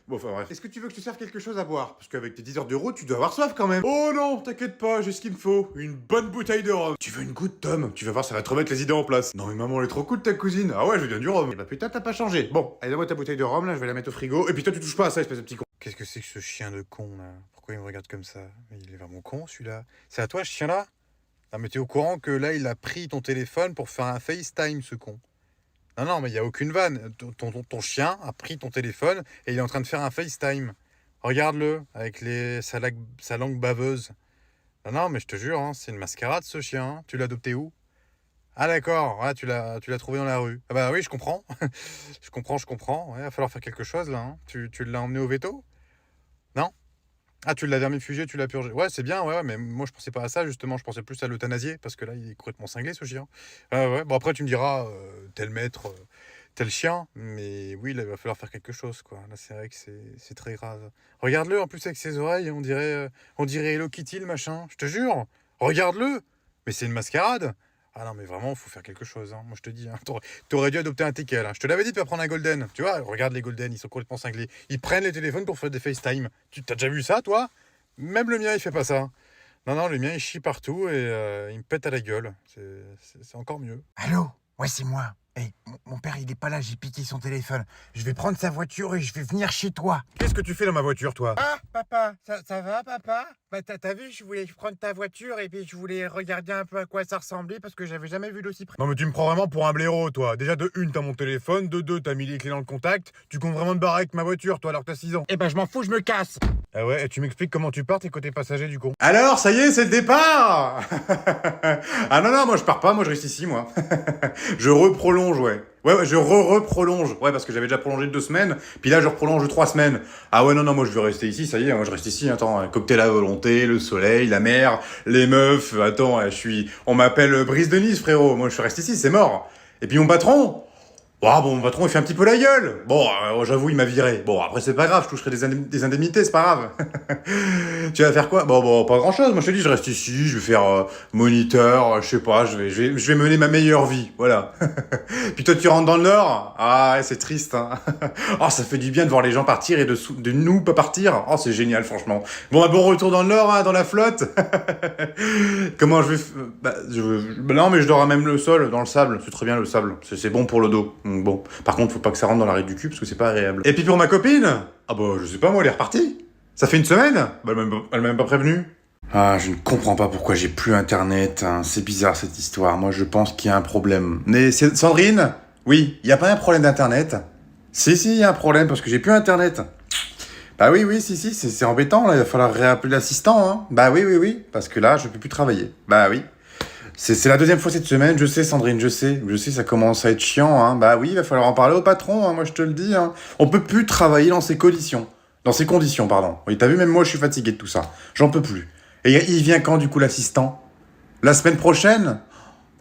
Bon, enfin bref. Est-ce que tu veux que je te serve quelque chose à boire? Parce qu'avec tes 10 heures de route, tu dois avoir soif quand même. Oh non, t'inquiète pas, j'ai ce qu'il me faut. Une bonne bouteille de rhum. Tu veux une goutte, Tom? Tu vas voir, ça va te remettre les idées en place. Non mais maman, elle est trop cool ta cousine. Ah ouais, je veux bien du rhum. Bah putain, t'as pas changé. Bon, allez, donne-moi ta bouteille de rhum, là, je vais la mettre au frigo. Et puis toi, tu touches pas à ça, espèce de petit con. Qu'est-ce que c'est que ce chien de con, là? Pourquoi il me regarde comme ça? Il est vraiment con, celui-là. C'est à toi, ce chien-là? Ah, mais t'es au courant que là, il a pris ton téléphone pour faire un FaceTime, ce con. Non, non, mais il n'y a aucune vanne. Ton chien a pris ton téléphone et il est en train de faire un FaceTime. Regarde-le, avec sa langue baveuse. Non, non, mais je te jure, hein, c'est une mascarade, ce chien. Hein. Tu l'as adopté où? Ah d'accord, ouais, tu l'as trouvé dans la rue. Ah bah oui, je comprends. je comprends. Ouais, il va falloir faire quelque chose, là. Hein. Tu l'as emmené au veto? Non? Ah, tu l'as vermifugé, tu l'as purgé. Ouais, c'est bien, ouais, mais moi je pensais pas à ça, justement. Je pensais plus à l'euthanasier, parce que là, il est complètement cinglé, ce chien. Ouais. Bon, après, tu me diras, tel maître, tel chien. Mais oui, là, il va falloir faire quelque chose, quoi. Là, c'est vrai que c'est très grave. Regarde-le, en plus, avec ses oreilles, on dirait Hello Kitty, le machin. Je te jure. Regarde-le. Mais c'est une mascarade. Ah non, mais vraiment, il faut faire quelque chose. Hein. Moi, je te dis, hein, t'aurais dû adopter un teckel. Hein. Je te l'avais dit de pas prendre un golden. Tu vois, regarde les golden, ils sont complètement cinglés. Ils prennent les téléphones pour faire des FaceTime. Tu t'as déjà vu ça, toi? Même le mien, il fait pas ça. Non, le mien, il chie partout et il me pète à la gueule. C'est encore mieux. Allô? Ouais, c'est moi. Hey, mon père, il est pas là, j'ai piqué son téléphone. Je vais prendre sa voiture et je vais venir chez toi. Qu'est-ce que tu fais dans ma voiture, toi? Ah, papa, ça va, papa? Bah, t'as vu, je voulais prendre ta voiture et puis je voulais regarder un peu à quoi ça ressemblait parce que j'avais jamais vu d'aussi près. Non mais tu me prends vraiment pour un blaireau, toi. Déjà, de une, t'as mon téléphone. De deux, t'as mis les clés dans le contact. Tu comptes vraiment te barrer avec ma voiture, toi, alors que t'as 6 ans. Eh ben, je m'en fous, je me casse. Ah ouais, et tu m'expliques comment tu pars, t'es côté passager, du con. Alors, ça y est, c'est le départ. Ah non, moi je pars pas, moi je reste ici, moi. Je reprolonge prolonge, ouais. Ouais, je re-prolonge. Ouais, parce que j'avais déjà prolongé de 2 semaines, puis là, je reprolonge de 3 semaines. Ah ouais, non, moi, je veux rester ici, ça y est, moi, je reste ici, attends, cocktail à volonté, le soleil, la mer, les meufs, attends, on m'appelle Brise de Nice, frérot, moi, je reste ici, c'est mort. Et puis mon patron, ah bon, mon patron, il fait un petit peu la gueule. Bon, j'avoue, il m'a viré. Bon, après, c'est pas grave, je toucherai des indemnités, c'est pas grave. Tu vas faire quoi? Bon, pas grand chose. Moi, je te dis, je reste ici, je vais faire moniteur, je sais pas, je vais mener ma meilleure vie, voilà. Puis toi, tu rentres dans le Nord? Ah, ouais, c'est triste, hein. Oh, ça fait du bien de voir les gens partir et de nous pas partir. Oh, c'est génial, franchement. Bon, un bon retour dans le Nord, hein, dans la flotte. Comment je vais... non, mais je dors à même le sol, dans le sable. C'est très bien, le sable. C'est bon pour le dos. Bon, par contre, faut pas que ça rentre dans l'arrêt du cul, parce que c'est pas agréable. Et puis pour ma copine? Ah bah, je sais pas, moi, elle est repartie. Ça fait 1 semaine? Bah, elle m'a même pas prévenu. Ah, je ne comprends pas pourquoi j'ai plus internet, hein. C'est bizarre cette histoire. Moi, je pense qu'il y a un problème. Mais Sandrine? Oui, il y a pas un problème d'internet? Si, il y a un problème parce que j'ai plus internet. Bah oui, si, c'est embêtant, là. Il va falloir réappeler l'assistant, hein. Bah oui, parce que là, je peux plus travailler. Bah oui. C'est la 2e fois cette semaine, je sais, Sandrine, je sais, ça commence à être chiant, hein. Bah oui, il va falloir en parler au patron, hein, moi je te le dis, hein. On peut plus travailler dans ces conditions. Dans ces conditions, pardon. Oui, t'as vu, même moi je suis fatigué de tout ça. J'en peux plus. Et il vient quand, du coup, l'assistant? La semaine prochaine?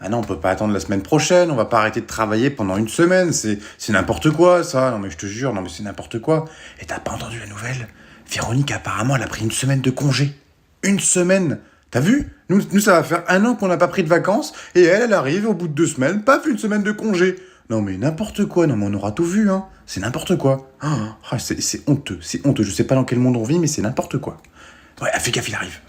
Ah non, on peut pas attendre la semaine prochaine, on va pas arrêter de travailler pendant 1 semaine, c'est n'importe quoi, ça. Non mais je te jure, non mais c'est n'importe quoi. Et t'as pas entendu la nouvelle? Véronique, apparemment, elle a pris 1 semaine de congé. 1 semaine! T'as vu? Nous, ça va faire 1 an qu'on n'a pas pris de vacances, et elle arrive au bout de 2 semaines, paf, 1 semaine de congé. Non mais n'importe quoi, non mais on aura tout vu, hein. C'est n'importe quoi. C'est honteux, je sais pas dans quel monde on vit, mais c'est n'importe quoi. Ouais, fais gaffe, il arrive.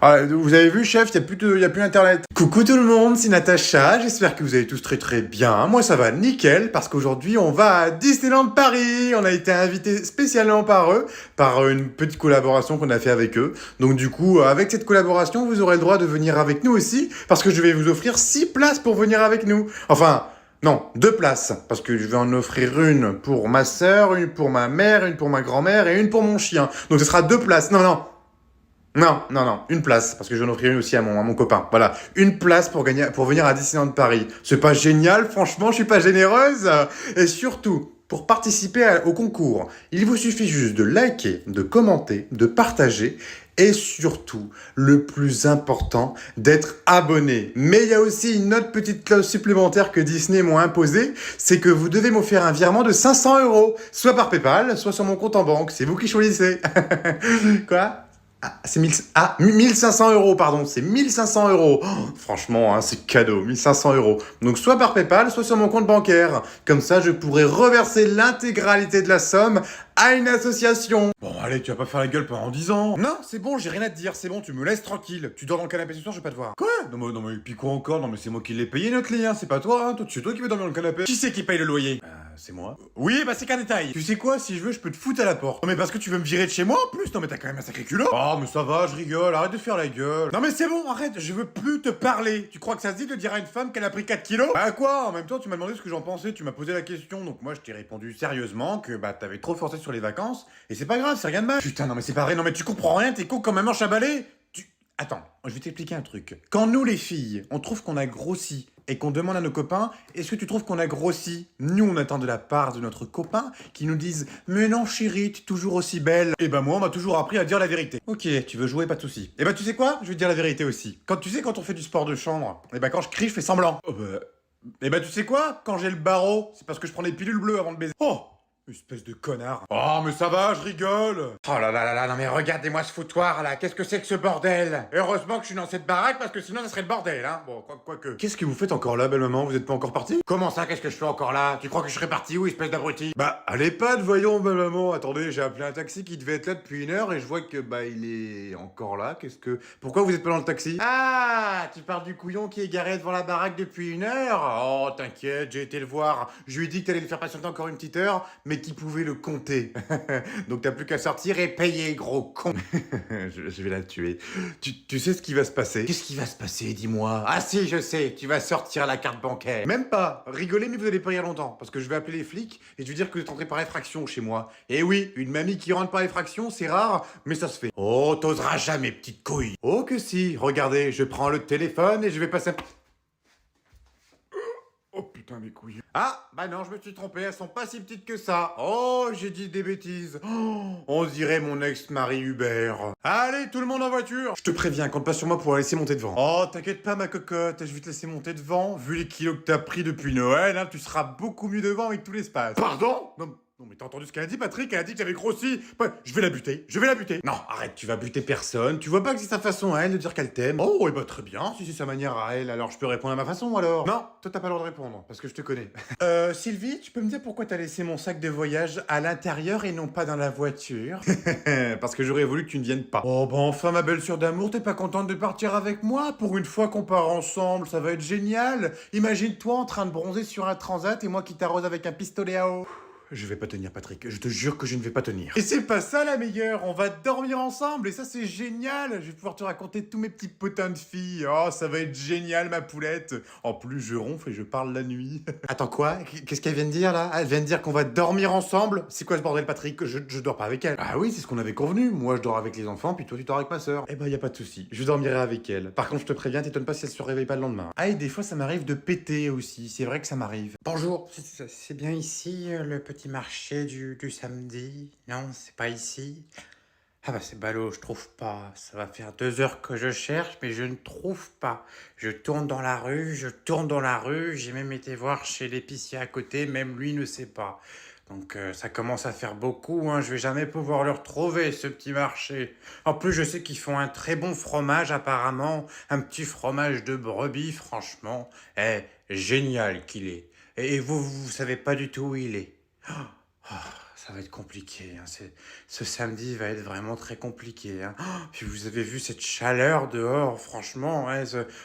Ah, vous avez vu, chef, il y a plus internet. Coucou tout le monde, c'est Natacha, j'espère que vous allez tous très très bien. Moi ça va nickel, parce qu'aujourd'hui on va à Disneyland Paris. On a été invité spécialement par eux, par une petite collaboration qu'on a fait avec eux. Donc du coup, avec cette collaboration, vous aurez le droit de venir avec nous aussi, parce que je vais vous offrir 6 places pour venir avec nous. Enfin... non, 2 places, parce que je vais en offrir une pour ma sœur, une pour ma mère, une pour ma grand-mère et une pour mon chien. Donc ce sera 2 places. Non, 1 place, parce que je vais en offrir une aussi à mon copain. Voilà, 1 place pour venir à Disneyland Paris. C'est pas génial, franchement, je suis pas généreuse. Et surtout, pour participer au concours, il vous suffit juste de liker, de commenter, de partager et surtout, le plus important, d'être abonné. Mais il y a aussi une autre petite clause supplémentaire que Disney m'a imposée, c'est que vous devez m'offrir un virement de 500 €, soit par PayPal, soit sur mon compte en banque. C'est vous qui choisissez. Quoi? C'est 1500 €, pardon, c'est 1500 €. Oh, franchement, hein, c'est cadeau, 1500 €. Donc, soit par PayPal, soit sur mon compte bancaire. Comme ça, je pourrai reverser l'intégralité de la somme à une association. Bon, allez, tu vas pas faire la gueule pendant 10 ans. Non, c'est bon, j'ai rien à te dire, c'est bon, tu me laisses tranquille. Tu dors dans le canapé ce soir, je vais pas te voir. Quoi? Non, mais puis quoi encore? Non, mais c'est moi qui l'ai payé, notre lit, hein, c'est pas toi, hein. C'est toi qui veux dormir dans le canapé. Qui c'est qui paye le loyer? C'est moi. Oui, bah c'est qu'un détail. Tu sais quoi, si je veux, je peux te foutre à la porte. Non, mais parce que tu veux me virer de chez moi en plus? Non, mais t'as quand même un sacré culot. Oh, mais ça va, je rigole, arrête de faire la gueule. Non, mais c'est bon, arrête, je veux plus te parler. Tu crois que ça se dit de dire à une femme qu'elle a pris 4 kilos? Bah quoi? En même temps, tu m'as demandé ce que j'en pensais, tu m'as posé la question, donc moi je t'ai répondu sérieusement que bah t'avais trop forcé sur les vacances, et c'est pas grave, c'est rien de mal. Putain, non, mais c'est pas vrai, non, mais tu comprends rien, t'es con comme un manche à balai. Attends, je vais t'expliquer un truc. Quand nous, les filles, on trouve qu'on a grossi et qu'on demande à nos copains, est-ce que tu trouves qu'on a grossi? Nous, on attend de la part de notre copain qui nous dise « Mais non, chérie, t'es toujours aussi belle. » Et ben moi, on m'a toujours appris à dire la vérité. Ok, tu veux jouer, pas de soucis. Et ben tu sais quoi? Je vais te dire la vérité aussi. Quand on fait du sport de chambre, et ben quand je crie, je fais semblant. Et ben tu sais quoi? Quand j'ai le barreau, c'est parce que je prends des pilules bleues avant de baiser. Oh! Espèce de connard. Oh, mais ça va, je rigole. Oh là, non mais regardez-moi ce foutoir là, qu'est-ce que c'est que ce bordel? Heureusement que je suis dans cette baraque parce que sinon ça serait le bordel, hein. Bon, quoique. Qu'est-ce que vous faites encore là, belle maman? Vous êtes pas encore partie? Comment ça, qu'est-ce que je fais encore là? Tu crois que je serais parti où, espèce d'abruti? Bah, allez pas, voyons, belle maman. Attendez, j'ai appelé un taxi qui devait être là depuis 1 heure et je vois que, bah, il est encore là. Pourquoi vous êtes pas dans le taxi? Ah, tu parles du couillon qui est garé devant la baraque depuis 1 heure? Oh, t'inquiète, j'ai été le voir. Je lui ai dit que t'allais le faire patienter encore une petite heure, mais qui pouvait le compter. Donc t'as plus qu'à sortir et payer, gros con. je vais la tuer. Tu sais ce qui va se passer? Qu'est-ce qui va se passer, dis-moi? Ah si, je sais, tu vas sortir la carte bancaire. Même pas. Rigolez, mais vous allez pas y aller longtemps, parce que je vais appeler les flics et je vais dire que vous êtes rentré par effraction chez moi. Et oui, une mamie qui rentre par effraction, c'est rare, mais ça se fait. Oh, t'oseras jamais, petite couille. Oh que si, regardez, je prends le téléphone et je vais passer... Oh putain. putain, mes couilles. Ah, bah non, je me suis trompé, elles sont pas si petites que ça. Oh, j'ai dit des bêtises. Oh, on dirait mon ex-mari Hubert. Allez, tout le monde en voiture. Je te préviens, compte pas sur moi pour la laisser monter devant. Oh, t'inquiète pas, ma cocotte, je vais te laisser monter devant. Vu les kilos que t'as pris depuis Noël, hein, tu seras beaucoup mieux devant avec tout l'espace. Pardon? Non, mais t'as entendu ce qu'elle a dit, Patrick? Elle a dit que j'avais grossi. Bah, je vais la buter, je vais la buter. Non, arrête, tu vas buter personne. Tu vois pas que c'est sa façon à elle de dire qu'elle t'aime? Oh, et bah très bien, si c'est sa manière à elle, alors je peux répondre à ma façon alors. Non, toi t'as pas le droit de répondre, parce que je te connais. Sylvie, tu peux me dire pourquoi t'as laissé mon sac de voyage à l'intérieur et non pas dans la voiture? Parce que j'aurais voulu que tu ne viennes pas. Oh, bah enfin, ma belle sœur d'amour, t'es pas contente de partir avec moi? Pour une fois qu'on part ensemble, ça va être génial. Imagine-toi en train de bronzer sur un transat et moi qui t'arrose avec un pistolet à eau. Je vais pas tenir, Patrick. Je te jure que je ne vais pas tenir. Et c'est pas ça la meilleure. On va dormir ensemble et ça c'est génial. Je vais pouvoir te raconter tous mes petits potins de filles. Oh, ça va être génial, ma poulette. En plus, je ronfle et je parle la nuit. Attends, quoi? Qu'est-ce qu'elle vient de dire là? Elle vient de dire qu'on va dormir ensemble? C'est quoi ce bordel, Patrick? Je dors pas avec elle. Ah oui, c'est ce qu'on avait convenu. Moi, je dors avec les enfants, puis toi, tu dors avec ma sœur. Eh ben, y a pas de souci. Je dormirai avec elle. Par contre, je te préviens, t'étonnes pas si elle se réveille pas le lendemain. Ah, et des fois, ça m'arrive de péter aussi. C'est vrai que ça m'arrive. Bonjour. C'est bien ici, le petit marché du samedi? Non, c'est pas ici. Ah bah c'est ballot, je trouve pas. Ça va faire 2 heures que je cherche, mais je ne trouve pas. Je tourne dans la rue, j'ai même été voir chez l'épicier à côté, même lui ne sait pas. Donc ça commence à faire beaucoup, hein. Je vais jamais pouvoir le retrouver, ce petit marché. En plus, je sais qu'ils font un très bon fromage apparemment, un petit fromage de brebis, franchement. Génial qu'il est. Et vous savez pas du tout où il est. Oh, ça va être compliqué, hein. Ce samedi va être vraiment très compliqué, hein. Puis vous avez vu cette chaleur dehors, franchement, hein,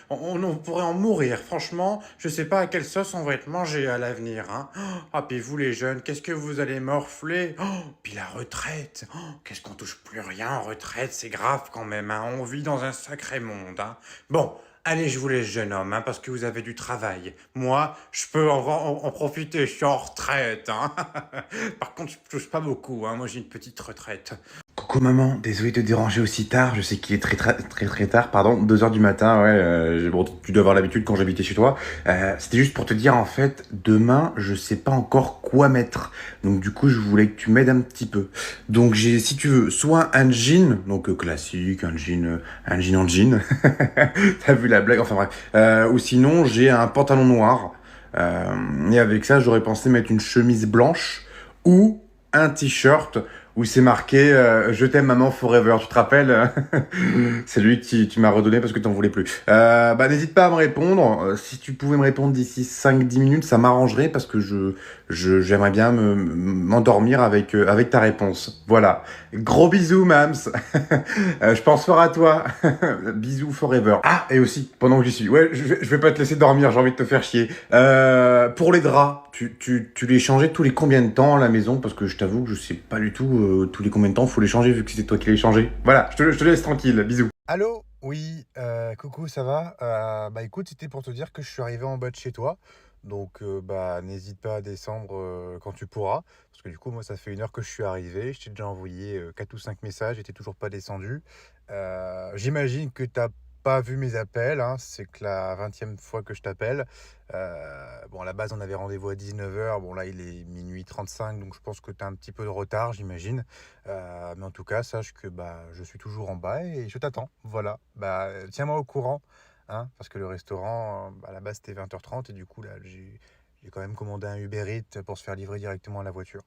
on pourrait en mourir, franchement. Je sais pas à quelle sauce on va être mangé à l'avenir, hein. Ah, puis vous les jeunes, qu'est-ce que vous allez morfler? Puis la retraite, qu'est-ce qu'on touche plus rien en retraite, c'est grave quand même, hein. On vit dans un sacré monde, hein. Bon. Allez, je vous laisse, jeune homme, hein, parce que vous avez du travail. Moi, je peux en profiter, je suis en retraite, hein. Par contre, je touche pas beaucoup, hein. Moi, j'ai une petite retraite. Coucou maman, désolé de te déranger aussi tard, je sais qu'il est très tard, pardon, 2 heures du matin, ouais, bon, tu dois avoir l'habitude quand j'habitais chez toi. C'était juste pour te dire, en fait, demain, je sais pas encore quoi mettre, donc du coup, je voulais que tu m'aides un petit peu. Donc j'ai, si tu veux, soit un jean, donc classique, un jean en jean, t'as vu la blague, enfin bref, ou sinon, j'ai un pantalon noir, et avec ça, j'aurais pensé mettre une chemise blanche, ou un t-shirt, où c'est marqué Je t'aime maman forever, tu te rappelles? C'est lui que tu m'as redonné parce que t'en voulais plus. Bah n'hésite pas à me répondre. Si tu pouvais me répondre d'ici 5-10 minutes, ça m'arrangerait parce que j'aimerais bien m'endormir avec ta réponse. Voilà. Gros bisous, Mams. Je pense fort à toi. Bisous forever. Ah, et aussi, pendant que j'y suis. Ouais, je vais pas te laisser dormir, j'ai envie de te faire chier. Pour les draps, tu les changeais tous les combien de temps à la maison? Parce que je t'avoue que je sais pas du tout tous les combien de temps faut les changer vu que c'est toi qui les changé. Voilà, je te laisse tranquille. Bisous. Allô? Oui, coucou, ça va? Bah écoute, c'était pour te dire que je suis arrivé en bas de chez toi. Donc bah n'hésite pas à descendre quand tu pourras. Parce que du coup, moi, ça fait 1 heure que je suis arrivé. Je t'ai déjà envoyé 4 ou 5 messages et t'es toujours pas descendu. J'imagine que t'as pas vu mes appels, hein. C'est que la 20e fois que je t'appelle. Bon, à la base, on avait rendez-vous à 19h. Bon, là, il est minuit 35, donc je pense que tu as un petit peu de retard, j'imagine. Mais en tout cas, sache que bah, je suis toujours en bas et je t'attends. Voilà. Bah, tiens-moi au courant, hein, parce que le restaurant, à la base, c'était 20h30 et du coup, là, j'ai quand même commandé un Uber Eats pour se faire livrer directement à la voiture.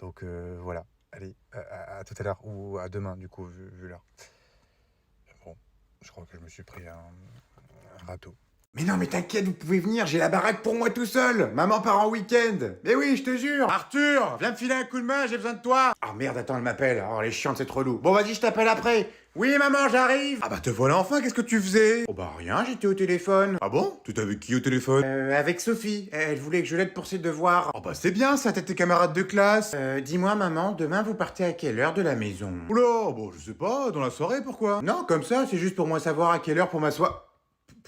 Donc voilà. Allez, à tout à l'heure ou à demain, du coup, vu l'heure. Bon, je crois que je me suis pris un râteau. Mais non, mais t'inquiète, vous pouvez venir, j'ai la baraque pour moi tout seul. Maman part en week-end. Mais oui, je te jure. Arthur, viens me filer un coup de main, j'ai besoin de toi. Ah merde, attends, elle m'appelle. Oh, elle est chiante, c'est trop relou. Bon, vas-y, je t'appelle après. Oui, maman, j'arrive. Ah bah te voilà enfin, qu'est-ce que tu faisais? Oh bah rien, j'étais au téléphone. Ah bon? T'étais avec qui au téléphone? Avec Sophie. Elle voulait que je l'aide pour ses devoirs. Oh bah c'est bien ça, t'es tes camarades de classe. Dis-moi maman, demain vous partez à quelle heure de la maison? Oula, bon je sais pas, dans la soirée pourquoi? Non, comme ça, c'est juste pour moi savoir à quelle heure pour ma soirée.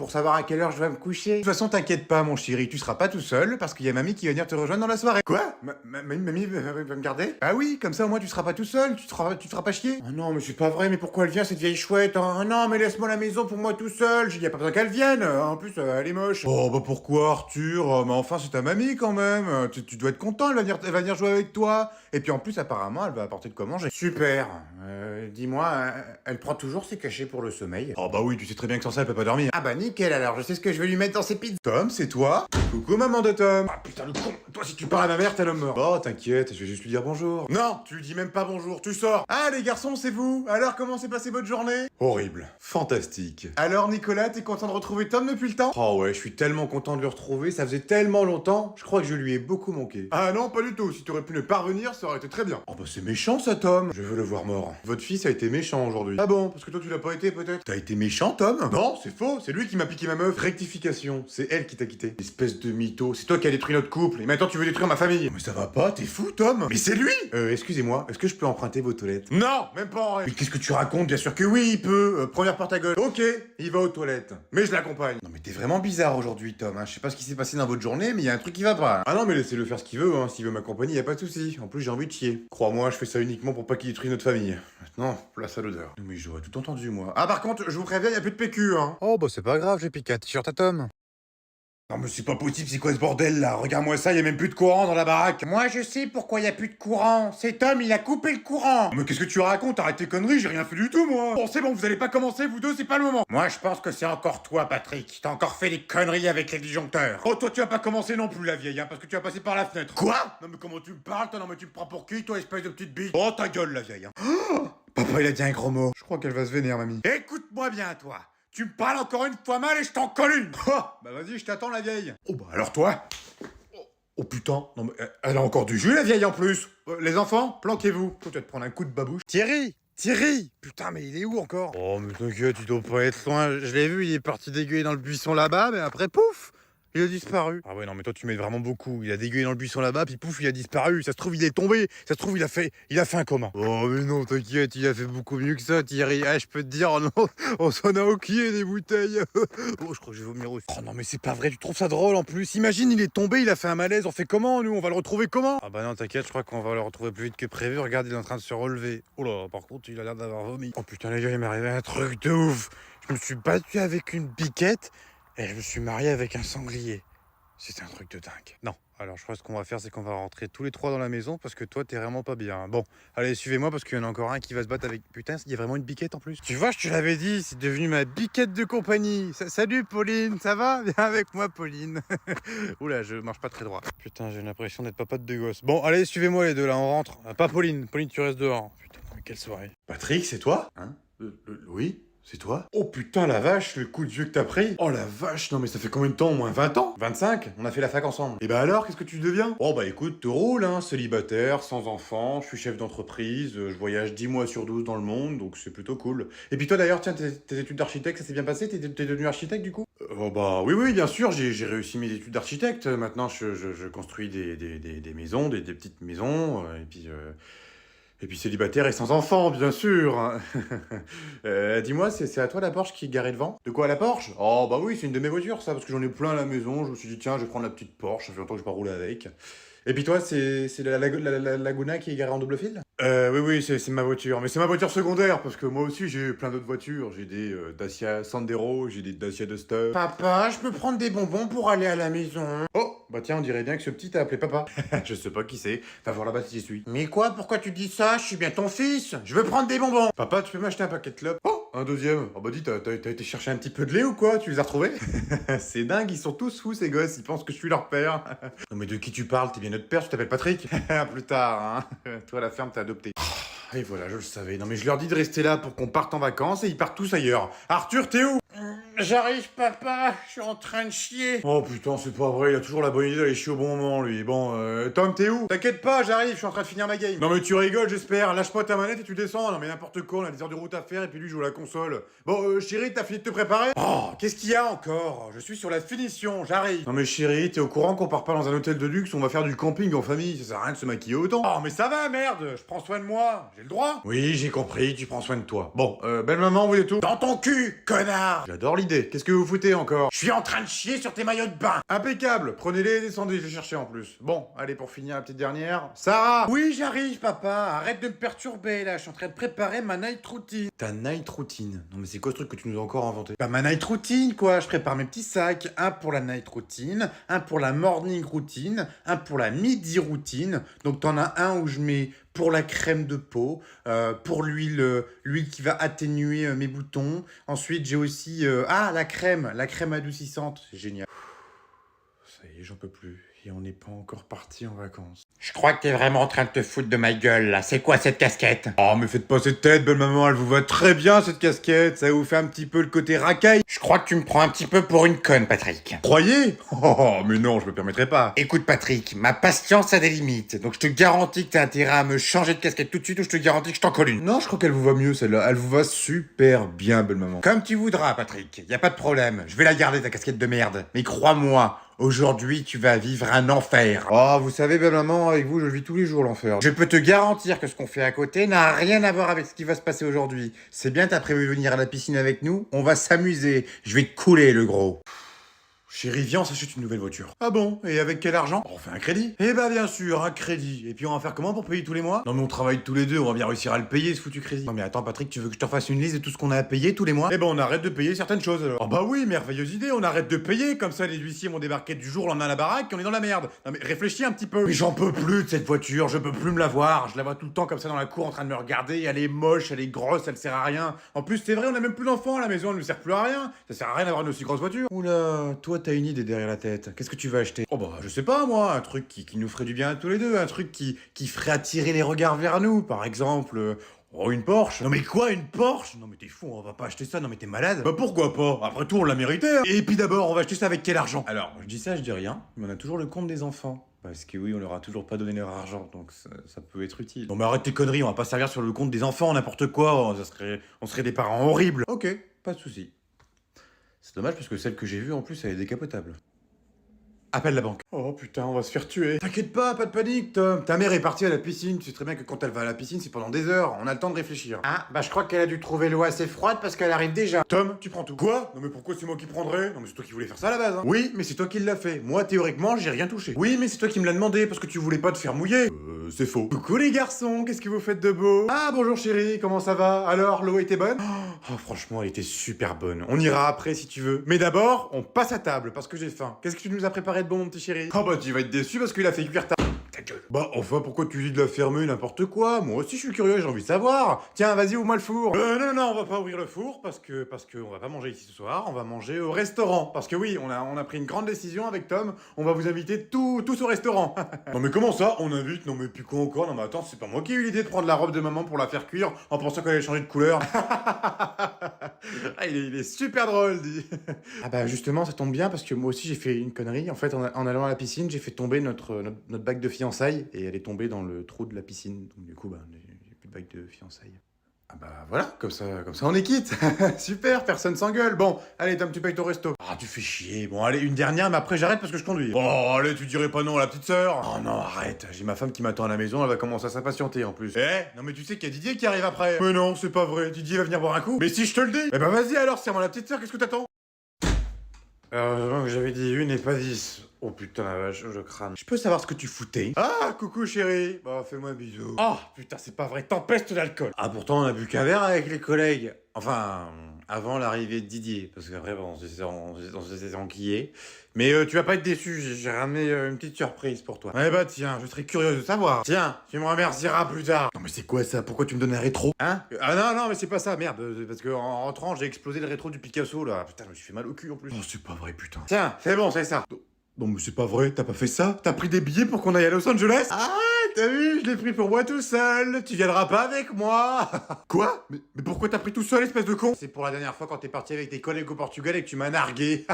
pour savoir à quelle heure je vais me coucher. De toute façon, t'inquiète pas, mon chéri, tu seras pas tout seul, parce qu'il y a mamie qui va venir te rejoindre dans la soirée. Quoi? Mamie va me garder? Ah oui, comme ça au moins tu seras pas tout seul, tu te feras pas chier. Oh non, mais c'est pas vrai, mais pourquoi elle vient cette vieille chouette? Oh non, mais laisse-moi la maison pour moi tout seul, y a pas besoin qu'elle vienne, en plus elle est moche. Oh bah pourquoi Arthur? Mais enfin c'est ta mamie quand même, tu dois être content, elle va venir jouer avec toi. Et puis en plus apparemment elle va apporter de quoi manger. Super. Dis-moi, elle prend toujours ses cachets pour le sommeil? Oh bah oui, tu sais très bien que sans ça elle peut pas dormir. Ah bah nickel alors, je sais ce que je vais lui mettre dans ses pizzas. Tom, c'est toi? Coucou maman de Tom. Ah putain le con, toi si tu parles à ma mère t'es l'homme mort. Oh t'inquiète, je vais juste lui dire bonjour. Non, tu lui dis même pas bonjour, tu sors. Ah les garçons, c'est vous? Alors comment s'est passée votre journée? Horrible. Fantastique. Alors Nicolas, t'es content de retrouver Tom depuis le temps? Oh ouais, je suis tellement content de le retrouver, ça faisait tellement longtemps, je crois que je lui ai beaucoup manqué. Ah non, pas du tout, si t'aurais pu ne pas revenir, ça aurait été très bien. Oh bah c'est méchant ça Tom. Je veux le voir mort. Votre fils a été méchant aujourd'hui. Ah bon, parce que toi tu l'as pas été peut-être? T'as été méchant Tom? Non, c'est faux, c'est lui qui m'a piqué ma meuf. Rectification, c'est elle qui t'a quitté. Espèce de mytho, c'est toi qui as détruit notre couple, et maintenant tu veux détruire ma famille. Mais ça va pas, t'es fou Tom? Mais c'est lui! Excusez-moi, est-ce que je peux emprunter vos toilettes? Non, même pas en rêve. Mais qu'est-ce que tu racontes? Bien sûr que oui, il peut. Première porte à gauche. Ok, il va aux toilettes. Mais je l'accompagne. Non mais t'es vraiment bizarre aujourd'hui Tom, hein. Je sais pas ce qui s'est passé dans votre journée, mais il y a un truc qui va pas. Ah non mais laissez-le faire ce qu'il veut, hein. S'il veut m'accompagner, y a pas de souci. En plus j'ai envie de chier. Crois-moi, je fais ça uniquement pour pas qu'il détruise notre famille. Maintenant, place à l'odeur. Mais j'aurais tout entendu moi. Ah par contre, je vous préviens, y a plus de PQ, hein. Oh, bah c'est pas grave, j'ai piqué un t-shirt à Tom. Non mais c'est pas possible, c'est quoi ce bordel là? Regarde-moi ça, y a même plus de courant dans la baraque. Moi je sais pourquoi y a plus de courant. C'est Tom, il a coupé le courant. Mais qu'est-ce que tu racontes? Arrête tes conneries, j'ai rien fait du tout moi. Bon c'est bon, vous allez pas commencer, vous deux, c'est pas le moment. Moi je pense que c'est encore toi Patrick. T'as encore fait des conneries avec les disjoncteurs. Oh toi tu as pas commencé non plus la vieille, hein, parce que tu as passé par la fenêtre. Quoi? Non mais comment tu me parles toi? Non mais tu me prends pour qui toi, espèce de petite bite? Oh ta gueule la vieille, hein. Oh, papa il a dit un gros mot. Je crois qu'elle va se vénérer mamie. Écoute-moi bien toi. Tu me parles encore une fois mal et je t'en colle une. Oh, bah vas-y, je t'attends la vieille. Oh bah alors toi. Oh putain, non mais elle a encore du jus la vieille en plus. Les enfants, planquez-vous. Toi tu vas te prendre un coup de babouche. Thierry! Putain, mais il est où encore? Oh, mais t'inquiète, il doit pas être loin. Je l'ai vu, il est parti dégueuler dans le buisson là-bas, mais après, pouf! Il a disparu. Ah ouais, non, mais toi, tu m'aides vraiment beaucoup. Il a dégueulé dans le buisson là-bas, puis pouf, il a disparu. Ça se trouve, il est tombé. Ça se trouve, il a fait un coma. Oh, mais non, t'inquiète, il a fait beaucoup mieux que ça, Thierry. Ah, je peux te dire, non, on s'en a oublié des bouteilles. Oh, je crois que je vais vomir aussi. Oh non, mais c'est pas vrai, tu trouves ça drôle en plus. Imagine, il est tombé, il a fait un malaise. On fait comment, nous? On va le retrouver comment? Ah bah non, t'inquiète, je crois qu'on va le retrouver plus vite que prévu. Regarde, il est en train de se relever. Oh là, par contre, il a l'air d'avoir vomi. Oh putain, les gars, il m'est arrivé un truc de ouf. Je me suis battu avec une biquette et je me suis marié avec un sanglier. C'est un truc de dingue. Non, alors je crois que ce qu'on va faire, c'est qu'on va rentrer tous les trois dans la maison parce que toi, t'es vraiment pas bien. Bon, allez, suivez-moi parce qu'il y en a encore un qui va se battre avec... Putain, il y a vraiment une biquette en plus. Tu vois, je te l'avais dit, c'est devenu ma biquette de compagnie. Salut Pauline, ça va? Viens avec moi Pauline. Oula, je marche pas très droit. Putain, j'ai l'impression d'être papa de deux gosses. Bon, allez, suivez-moi les deux là, on rentre. Pas Pauline, Pauline, tu restes dehors. Putain, mais quelle soirée. Patrick, c'est toi? Hein? Oui? C'est toi? Oh putain la vache, le coup de vieux que t'as pris. Oh la vache, non mais ça fait combien de temps au moins? 20 ans? 25? On a fait la fac ensemble. Et bah alors, qu'est-ce que tu deviens? Oh bah écoute, te roule hein, célibataire, sans enfant, je suis chef d'entreprise, je voyage 10 mois sur 12 dans le monde, donc c'est plutôt cool. Et puis toi d'ailleurs, tiens, tes études d'architecte, ça s'est bien passé? T'es devenu architecte du coup? Oh bah oui, bien sûr, j'ai réussi mes études d'architecte. Maintenant, je construis des maisons, des petites maisons, et puis célibataire et sans enfant, bien sûr. Dis-moi, c'est à toi la Porsche qui est garée devant? De quoi la Porsche? Oh bah oui, c'est une de mes voitures ça, parce que j'en ai plein à la maison. Je me suis dit tiens, je vais prendre la petite Porsche, ça fait longtemps que je vais pas rouler avec. Et puis toi, c'est la Laguna qui est garée en double fil? Oui, c'est ma voiture. Mais c'est ma voiture secondaire, parce que moi aussi j'ai plein d'autres voitures. J'ai des Dacia Sandero, j'ai des Dacia Duster. Papa, je peux prendre des bonbons pour aller à la maison? Oh, bah tiens, on dirait bien que ce petit t'a appelé papa. Je sais pas qui c'est. Va voir là-bas si j'y suis. Mais quoi? Pourquoi tu dis ça? Je suis bien ton fils. Je veux prendre des bonbons. Papa, tu peux m'acheter un paquet de clopes? Oh, un deuxième. Oh bah dis, t'as été chercher un petit peu de lait ou quoi? Tu les as retrouvés? C'est dingue, ils sont tous fous ces gosses. Ils pensent que je suis leur père. Non mais de qui tu parles? T'es bien notre père, tu t'appelles Patrick? Plus tard, hein. Toi, la ferme, t'as adopté. Et voilà, je le savais. Non mais je leur dis de rester là pour qu'on parte en vacances et ils partent tous ailleurs. Arthur, t'es où? J'arrive, papa. Je suis en train de chier. Oh putain, c'est pas vrai. Il a toujours la bonne idée d'aller chier au bon moment, lui. Bon, Tom, t'es où? T'inquiète pas, j'arrive. Je suis en train de finir ma game. Non mais tu rigoles, j'espère. Lâche pas ta manette et tu descends. Non mais n'importe quoi. On a des heures de route à faire et puis lui joue à la console. Bon, chérie, t'as fini de te préparer? Oh, qu'est-ce qu'il y a encore? Je suis sur la finition. J'arrive. Non mais chérie, t'es au courant qu'on part pas dans un hôtel de luxe? On va faire du camping en famille. Ça sert à rien de se maquiller autant. Oh mais ça va, merde. Je prends soin de moi. J'ai le droit. Oui, j'ai compris. Tu prends soin de toi. Bon, belle maman, vous êtes où? Dans ton cul, connard. J'adore l'idée. idée. Qu'est-ce que vous foutez encore? Je suis en train de chier sur tes maillots de bain. Impeccable. Prenez-les et descendez, je les chercher en plus. Bon, allez, pour finir la petite dernière. Sarah! Oui, j'arrive, papa. Arrête de me perturber, là. Je suis en train de préparer ma night routine. Ta night routine. Non mais c'est quoi ce truc que tu nous as encore inventé? Bah ma night routine quoi, je prépare mes petits sacs, un pour la night routine, un pour la morning routine, un pour la midi routine. Donc t'en as un où je mets pour la crème de peau, pour l'huile qui va atténuer mes boutons. Ensuite j'ai aussi la crème adoucissante, c'est génial. Ça y est, j'en peux plus. Et on n'est pas encore parti en vacances. Je crois que t'es vraiment en train de te foutre de ma gueule, là. C'est quoi cette casquette? Oh, mais faites pas cette tête, belle maman, elle vous va très bien cette casquette. Ça vous fait un petit peu le côté racaille. Je crois que tu me prends un petit peu pour une conne, Patrick. Croyez? Oh, mais non, je me permettrai pas. Écoute, Patrick, ma patience a des limites. Donc je te garantis que t'as intérêt à me changer de casquette tout de suite ou je te garantis que je t'en colle une. Non, je crois qu'elle vous va mieux celle-là. Elle vous va super bien, belle maman. Comme tu voudras, Patrick. Y a pas de problème. Je vais la garder, ta casquette de merde. Mais crois-moi, aujourd'hui, tu vas vivre un enfer. Oh, vous savez, belle maman, avec vous, je vis tous les jours l'enfer. Je peux te garantir que ce qu'on fait à côté n'a rien à voir avec ce qui va se passer aujourd'hui. C'est bien, t'as prévu de venir à la piscine avec nous? On va s'amuser. Je vais te couler, le gros. Chérie, viens, on s'achète une nouvelle voiture. Ah bon? Et avec quel argent? On fait un crédit. Eh bah bien sûr, un crédit. Et puis on va faire comment pour payer tous les mois? Non mais on travaille tous les deux, on va bien réussir à le payer ce foutu crédit. Non mais attends Patrick, tu veux que je te fasse une liste de tout ce qu'on a à payer tous les mois? Eh ben on arrête de payer certaines choses alors. Oh bah oui, merveilleuse idée, on arrête de payer, comme ça les huissiers vont débarquer du jour au lendemain à la baraque et on est dans la merde. Non mais réfléchis un petit peu. Mais j'en peux plus de cette voiture, je peux plus me la voir. Je la vois tout le temps comme ça dans la cour en train de me regarder, elle est moche, elle est grosse, elle sert à rien. En plus c'est vrai, on a même plus d'enfants à la maison, elle ne sert plus à rien. Ça sert à rien d'avoir une aussi grosse voiture. Oula, toi t'as une idée derrière la tête. Qu'est-ce que tu vas acheter? Oh bah je sais pas moi, un truc qui nous ferait du bien à tous les deux, un truc qui ferait attirer les regards vers nous, par exemple. Oh, une Porsche? Non mais quoi, une Porsche? Non mais t'es fou, on va pas acheter ça, non mais t'es malade. Bah pourquoi pas? Après tout, on l'a mérité. Hein. Et puis d'abord, on va acheter ça avec quel argent? Alors, je dis ça, je dis rien, mais on a toujours le compte des enfants. Parce que oui, on leur a toujours pas donné leur argent, donc ça peut être utile. Non mais arrête tes conneries, on va pas servir sur le compte des enfants, n'importe quoi, on serait des parents horribles. Ok, pas de souci. C'est dommage parce que celle que j'ai vue en plus, elle est décapotable. Appelle la banque. Oh putain, on va se faire tuer. T'inquiète pas de panique, Tom. Ta mère est partie à la piscine. Tu sais très bien que quand elle va à la piscine, c'est pendant des heures. On a le temps de réfléchir. Ah, bah je crois qu'elle a dû trouver l'eau assez froide parce qu'elle arrive déjà. Tom, tu prends tout. Quoi? Non mais pourquoi c'est moi qui prendrais? Non mais c'est toi qui voulais faire ça à la base. Hein. Oui, mais c'est toi qui l'as fait. Moi, théoriquement, j'ai rien touché. Oui, mais c'est toi qui me l'as demandé parce que tu voulais pas te faire mouiller. C'est faux. Coucou les garçons, qu'est-ce que vous faites de beau? Ah bonjour chérie, comment ça va? Alors, l'eau était bonne? Oh, franchement, elle était super bonne. On ira après si tu veux. Mais d'abord, on passe à table parce que j'ai faim. Qu'est-ce que tu nous as préparé de bon, mon petit chéri? Oh bah tu vas être déçu parce qu'il a fait cuire ta gueule. Bah enfin pourquoi tu dis de la fermer n'importe quoi? Moi aussi je suis curieux, j'ai envie de savoir. Tiens vas-y ouvre-moi le four. Non, on va pas ouvrir le four parce que on va pas manger ici ce soir, on va manger au restaurant. Parce que oui, on a pris une grande décision avec Tom, on va vous inviter tous au restaurant. Non mais comment ça? On invite? Non mais puis quoi encore? Non mais attends, c'est pas moi qui ai eu l'idée de prendre la robe de maman pour la faire cuire en pensant qu'elle allait changer de couleur. Ah, il est super drôle, dit. Ah bah justement, ça tombe bien parce que moi aussi j'ai fait une connerie. En fait, en allant à la piscine, j'ai fait tomber notre bague de fiançailles et elle est tombée dans le trou de la piscine. Donc du coup, bah, j'ai plus de bague de fiançailles. Ah bah voilà, comme ça on est quitte. Super, personne s'engueule. Bon, allez Tom, tu payes ton resto. Ah, tu fais chier. Bon, allez, une dernière, mais après j'arrête parce que je conduis. Oh, allez, tu dirais pas non à la petite sœur. Oh non, arrête. J'ai ma femme qui m'attend à la maison, elle va commencer à s'impatienter en plus. Eh, non mais tu sais qu'il y a Didier qui arrive après. Mais non, c'est pas vrai. Didier va venir boire un coup. Mais si je te le dis. Eh bah vas-y alors, serre-moi la petite sœur, qu'est-ce que t'attends? J'avais dit une et pas 10. Oh putain la vache, je crâne. Je peux savoir ce que tu foutais? Ah, coucou chérie. Bah, fais-moi un bisou. Oh putain, c'est pas vrai, tempeste d'alcool. Ah, pourtant, on a bu qu'un verre avec les collègues. Enfin, avant l'arrivée de Didier. Parce qu'après, bon, on s'est enquillés. Mais tu vas pas être déçu, j'ai ramené une petite surprise pour toi. Eh bah tiens, je serais curieux de savoir. Tiens, tu me remercieras plus tard. Non mais c'est quoi ça? Pourquoi tu me donnes un rétro? Hein? Ah non, mais c'est pas ça, merde. Parce que en rentrant, j'ai explosé le rétro du Picasso là. Putain, je me suis fait mal au cul en plus. Oh, c'est pas vrai, putain. Tiens, c'est bon, c'est ça. Non mais c'est pas vrai, t'as pas fait ça? T'as pris des billets pour qu'on aille à Los Angeles? Ah, t'as vu, je l'ai pris pour moi tout seul. Tu viendras pas avec moi. Quoi? Mais pourquoi t'as pris tout seul, espèce de con? C'est pour la dernière fois quand t'es parti avec tes collègues au Portugal et que tu m'as nargué.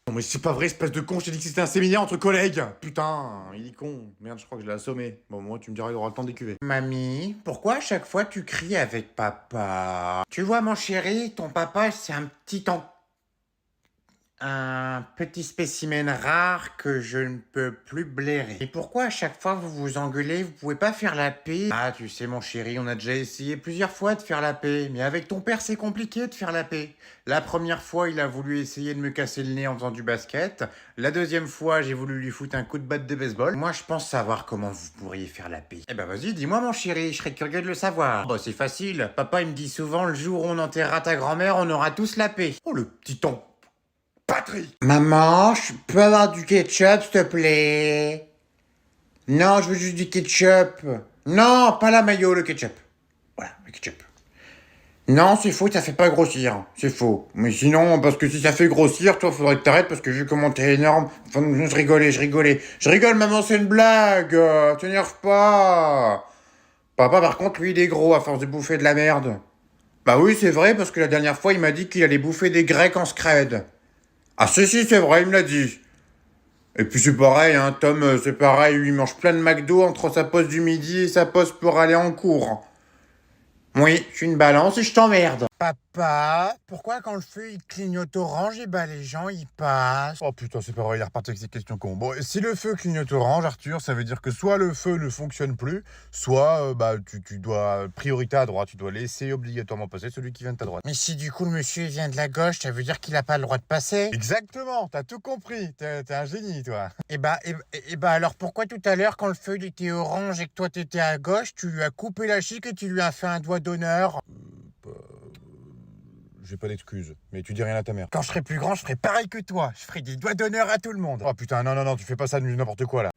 Non mais c'est pas vrai, espèce de con, je t'ai dit que c'était un séminaire entre collègues. Putain, il est con. Merde, je crois que je l'ai assommé. Bon, moi, tu me diras, il aura le temps d'écuver. Mamie, pourquoi à chaque fois tu cries avec papa? Tu vois, mon chéri, ton papa, c'est un petit Un petit spécimen rare que je ne peux plus blairer. Et pourquoi à chaque fois vous vous engueulez, vous pouvez pas faire la paix? Ah, tu sais mon chéri, on a déjà essayé plusieurs fois de faire la paix, mais avec ton père c'est compliqué de faire la paix. La première fois, il a voulu essayer de me casser le nez en faisant du basket. La deuxième fois, j'ai voulu lui foutre un coup de batte de baseball. Moi, je pense savoir comment vous pourriez faire la paix. Eh ben vas-y, dis-moi mon chéri, je serais curieux de le savoir. Bah c'est facile, papa il me dit souvent, le jour où on enterrera ta grand-mère, on aura tous la paix. Oh, le petit ton. Patrick. Maman, je peux avoir du ketchup, s'il te plaît? Non, je veux juste du ketchup. Non, pas la mayo, le ketchup. Voilà, le ketchup. Non, c'est faux, ça fait pas grossir. C'est faux. Mais sinon, parce que si ça fait grossir, toi, faudrait que t'arrêtes parce que vu comment t'es énorme. Enfin, je rigolais. Je rigole, maman, c'est une blague. T'énerve pas. Papa, par contre, lui, il est gros à force de bouffer de la merde. Bah oui, c'est vrai, parce que la dernière fois, il m'a dit qu'il allait bouffer des grecs en scred. Ah si, c'est vrai, il me l'a dit. Et puis c'est pareil, hein, Tom, c'est pareil, lui, il mange plein de McDo entre sa pause du midi et sa pause pour aller en cours. Oui, je suis une balance et je t'emmerde. Papa, pourquoi quand le feu il clignote orange, et bah les gens ils passent? Oh putain, c'est pas vrai, il est reparti avec ces questions cons. Bon, si le feu clignote orange, Arthur, ça veut dire que soit le feu ne fonctionne plus, soit tu dois, priorité à droite, tu dois laisser obligatoirement passer celui qui vient de ta droite. Mais si du coup le monsieur il vient de la gauche, ça veut dire qu'il a pas le droit de passer? Exactement, t'as tout compris, t'es un génie, toi. Et bah alors pourquoi tout à l'heure quand le feu il était orange et que toi t'étais à gauche, tu lui as coupé la chic et tu lui as fait un doigt d'honneur? J'ai pas d'excuses, mais tu dis rien à ta mère. Quand je serai plus grand, je ferai pareil que toi. Je ferai des doigts d'honneur à tout le monde. Oh putain, non, tu fais pas ça du n'importe quoi là.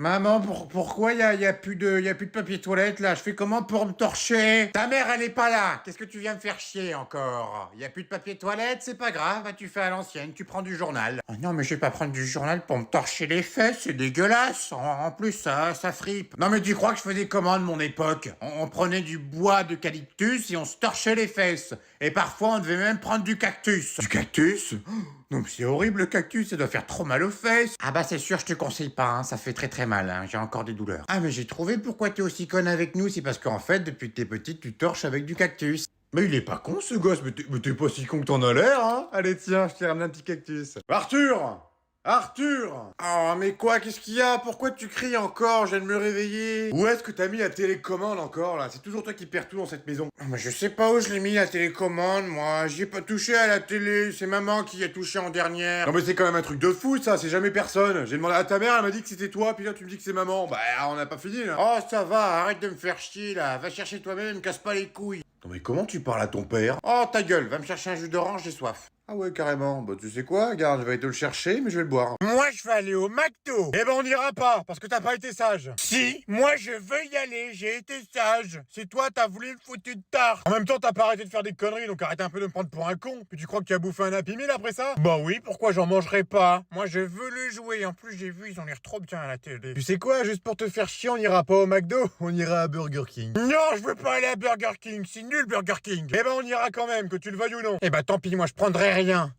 Maman, pourquoi y a plus de papier toilette là? Je fais comment pour me torcher? Ta mère elle est pas là. Qu'est-ce que tu viens me faire chier encore? Y a plus de papier toilette, c'est pas grave. Tu fais à l'ancienne, tu prends du journal. Oh non mais je vais pas prendre du journal pour me torcher les fesses, c'est dégueulasse. En plus ça fripe. Non mais tu crois que je faisais comment de mon époque? On prenait du bois d'eucalyptus et on se torchait les fesses. Et parfois on devait même prendre du cactus. Du cactus? Non mais c'est horrible le cactus, ça doit faire trop mal aux fesses. Ah bah c'est sûr, je te conseille pas, hein, ça fait très mal, hein, j'ai encore des douleurs. Ah mais j'ai trouvé pourquoi t'es aussi conne avec nous, c'est parce qu'en fait, depuis que t'es petite, tu torches avec du cactus. Mais il est pas con ce gosse, mais t'es pas si con que t'en as l'air, hein. Allez tiens, je t'ai ramené un petit cactus. Arthur! Oh mais quoi, qu'est-ce qu'il y a? Pourquoi tu cries encore? Je viens de me réveiller. Où est-ce que t'as mis la télécommande encore là? C'est toujours toi qui perds tout dans cette maison. Oh, mais je sais pas où je l'ai mis la télécommande, moi. J'y ai pas touché à la télé, c'est maman qui y a touché en dernière. Non mais c'est quand même un truc de fou ça, c'est jamais personne. J'ai demandé à ta mère, elle m'a dit que c'était toi, puis là tu me dis que c'est maman. Bah on n'a pas fini là. Oh ça va, arrête de me faire chier là. Va chercher toi-même, me casse pas les couilles. Non mais comment tu parles à ton père? Oh ta gueule, va me chercher un jus d'orange, j'ai soif. Ah ouais carrément, bah tu sais quoi, regarde, je vais aller te le chercher, mais je vais le boire. Moi, je vais aller au McDo. Eh ben on n'ira pas, parce que t'as pas été sage. Si, moi, je veux y aller. J'ai été sage. C'est toi, t'as voulu me foutre une tarte. En même temps, t'as pas arrêté de faire des conneries, donc arrête un peu de me prendre pour un con. Puis tu crois que tu as bouffé un Happy Meal après ça? Bah oui, pourquoi j'en mangerai pas? Moi, je veux le jouer. En plus, j'ai vu, ils ont l'air trop bien à la télé. Tu sais quoi, juste pour te faire chier, on n'ira pas au McDo, on ira à Burger King. Non, je veux pas aller à Burger King. C'est nul, Burger King. Eh ben on ira quand même, que tu le veuilles ou non. Eh bah tant pis, moi, je prendrai rien.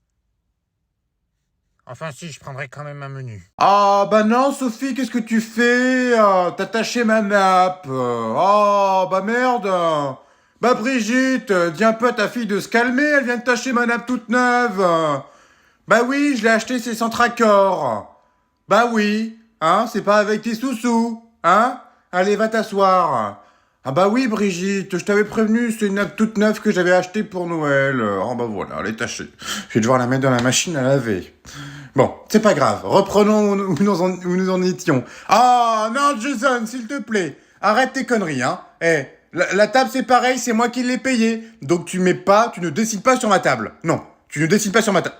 Enfin si, je prendrai quand même un menu. Ah bah non Sophie, qu'est-ce que tu fais? T'as taché ma nappe. Oh bah merde. Bah Brigitte, dis un peu à ta fille de se calmer, elle vient de tacher ma nappe toute neuve. Bah oui, je l'ai acheté, c'est sans Tracor. Bah oui, hein, c'est pas avec tes sous-sous, hein? Allez, va t'asseoir. Ah bah oui Brigitte, je t'avais prévenu, c'est une nappe toute neuve que j'avais achetée pour Noël. Oh bah voilà, elle est tachée. Je vais devoir la mettre dans la machine à laver. Bon, c'est pas grave, reprenons où nous en étions. Ah non Jason, s'il te plaît, arrête tes conneries, hein. Eh, la table c'est pareil, c'est moi qui l'ai payée. Donc tu ne dessines pas sur ma table. Non, tu ne dessines pas sur ma table.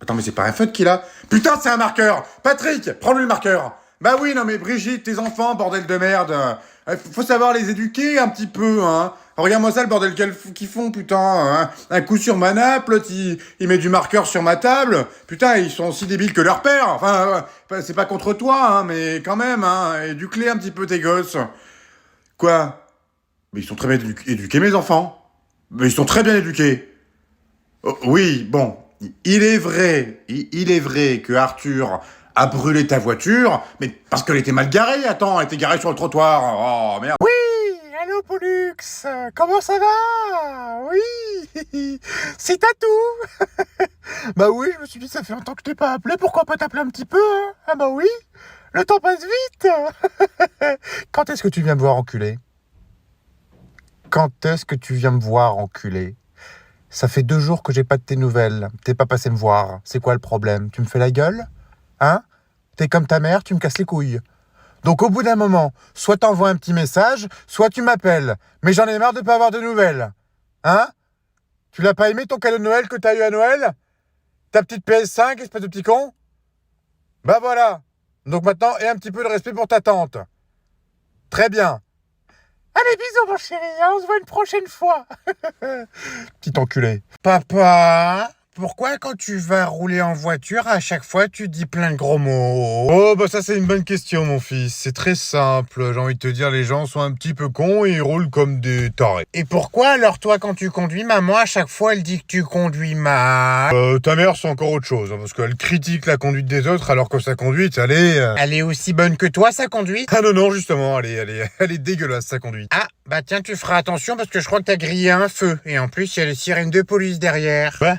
Attends, mais c'est pas un feutre qu'il a. Putain, c'est un marqueur. Patrick, prends-lui le marqueur. Bah oui, non mais Brigitte, tes enfants, bordel de merde. Faut savoir les éduquer un petit peu, hein. Regarde-moi ça, le bordel qu'ils font, putain. Hein. Un coup sur ma nappe, l'autre, il met du marqueur sur ma table. Putain, ils sont aussi débiles que leur père. Enfin, c'est pas contre toi, hein, mais quand même, hein. Éduque-les un petit peu, tes gosses. Quoi? Mais ils sont très bien éduqués, mes enfants. Mais ils sont très bien éduqués. Oh, oui, bon. Il est vrai que Arthur a brûlé ta voiture, mais parce qu'elle était mal garée, attends, elle était garée sur le trottoir. Oh, merde. Oui, allô Pollux, comment ça va? Oui, c'est Tatou. Bah oui, je me suis dit, ça fait longtemps que je t'ai pas appelé, pourquoi pas t'appeler un petit peu, hein? Ah bah oui, le temps passe vite. Quand est-ce que tu viens me voir enculé? Quand est-ce que tu viens me voir enculé? Ça fait 2 jours que j'ai pas de tes nouvelles. T'es pas passé me voir. C'est quoi le problème? Tu me fais la gueule? Hein? T'es comme ta mère, tu me casses les couilles. Donc au bout d'un moment, soit t'envoies un petit message, soit tu m'appelles. Mais j'en ai marre de pas avoir de nouvelles. Hein? Tu l'as pas aimé ton cadeau de Noël que t'as eu à Noël? Ta petite PS5, espèce de petit con? Bah voilà. Donc maintenant, aie un petit peu de respect pour ta tante. Très bien. Allez, bisous mon chéri, hein, on se voit une prochaine fois. Petit enculé. Papa, pourquoi quand tu vas rouler en voiture, à chaque fois tu dis plein de gros mots? Oh, bah ça c'est une bonne question, mon fils. C'est très simple. J'ai envie de te dire, les gens sont un petit peu cons et ils roulent comme des tarés. Et pourquoi alors toi quand tu conduis, maman à chaque fois elle dit que tu conduis mal? Ta mère, c'est encore autre chose, hein, parce qu'elle critique la conduite des autres alors que sa conduite, elle est... Elle est aussi bonne que toi sa conduite? Ah non, non, justement, elle est dégueulasse, sa conduite. Ah, bah tiens, tu feras attention parce que je crois que t'as grillé un feu. Et en plus, il y a les sirènes de police derrière. Quoi?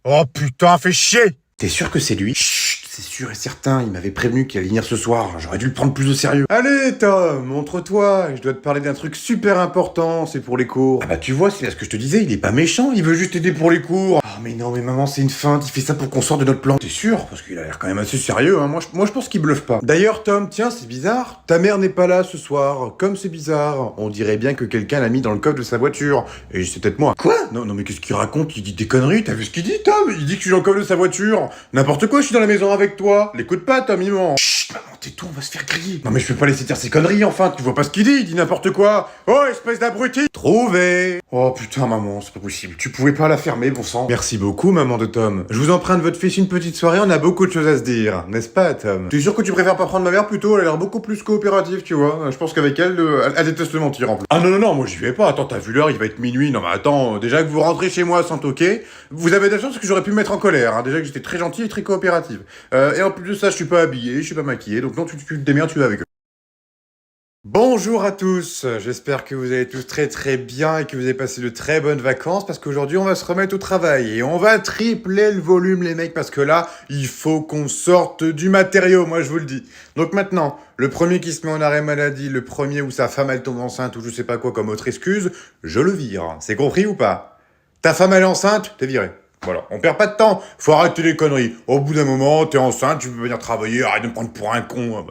Oh putain, fais chier! T'es sûr que c'est lui? Chut, c'est sûr et certain, il m'avait prévenu qu'il allait venir ce soir, j'aurais dû le prendre plus au sérieux. Allez Tom, montre-toi, je dois te parler d'un truc super important, c'est pour les cours. Ah bah tu vois, c'est là ce que je te disais, il est pas méchant, il veut juste aider pour les cours. Ah mais non mais maman, c'est une feinte, il fait ça pour qu'on sorte de notre plan. T'es sûr? Parce qu'il a l'air quand même assez sérieux, hein, moi je pense qu'il bluffe pas. D'ailleurs Tom, tiens, c'est bizarre, ta mère n'est pas là ce soir, comme c'est bizarre, on dirait bien que quelqu'un l'a mis dans le coffre de sa voiture, et c'est peut-être moi. Quoi? Non mais qu'est-ce qu'il raconte? Il dit des conneries, t'as vu ce qu'il dit Tom? Il dit que je suis dans le coffre de sa voiture. N'importe quoi, je suis dans la maison avec toi. L'écoute pas, Tom, il ment. Chut, maman, tais-toi, on va se faire griller. Non mais je peux pas laisser dire ces conneries, enfin, tu vois pas ce qu'il dit n'importe quoi. Oh, espèce d'abruti. Trouvé. Oh putain, maman, c'est pas possible. Tu pouvais pas la fermer, bon sang. Merci beaucoup, maman de Tom. Je vous emprunte votre fils une petite soirée, on a beaucoup de choses à se dire, n'est-ce pas, Tom? T'es sûr que tu préfères pas prendre ma mère plutôt? Elle a l'air beaucoup plus coopérative, tu vois. Je pense qu'avec elle, elle déteste mentir en plus. Ah non, non, non, moi j'y vais pas. Attends, t'as vu l'heure, il va être minuit. Non mais attends, déjà que vous rentrez chez moi sans toquer, vous avez de la chance que j'aurais pu me mettre en colère. Hein. Déjà que j'étais très gentil et très coopérative. Et en plus de ça, je suis pas habillé, je suis pas maquillé, donc non, tu te démerdes, tu vas avec eux. Bonjour à tous, j'espère que vous allez tous très très bien et que vous avez passé de très bonnes vacances parce qu'aujourd'hui on va se remettre au travail et on va tripler le volume les mecs parce que là il faut qu'on sorte du matériau, moi je vous le dis. Donc maintenant, le premier qui se met en arrêt maladie, le premier où sa femme elle tombe enceinte ou je sais pas quoi comme autre excuse, je le vire, c'est compris ou pas? Ta femme elle est enceinte, t'es viré. Voilà, on perd pas de temps, faut arrêter les conneries. Au bout d'un moment, t'es enceinte, tu peux venir travailler, arrête de me prendre pour un con.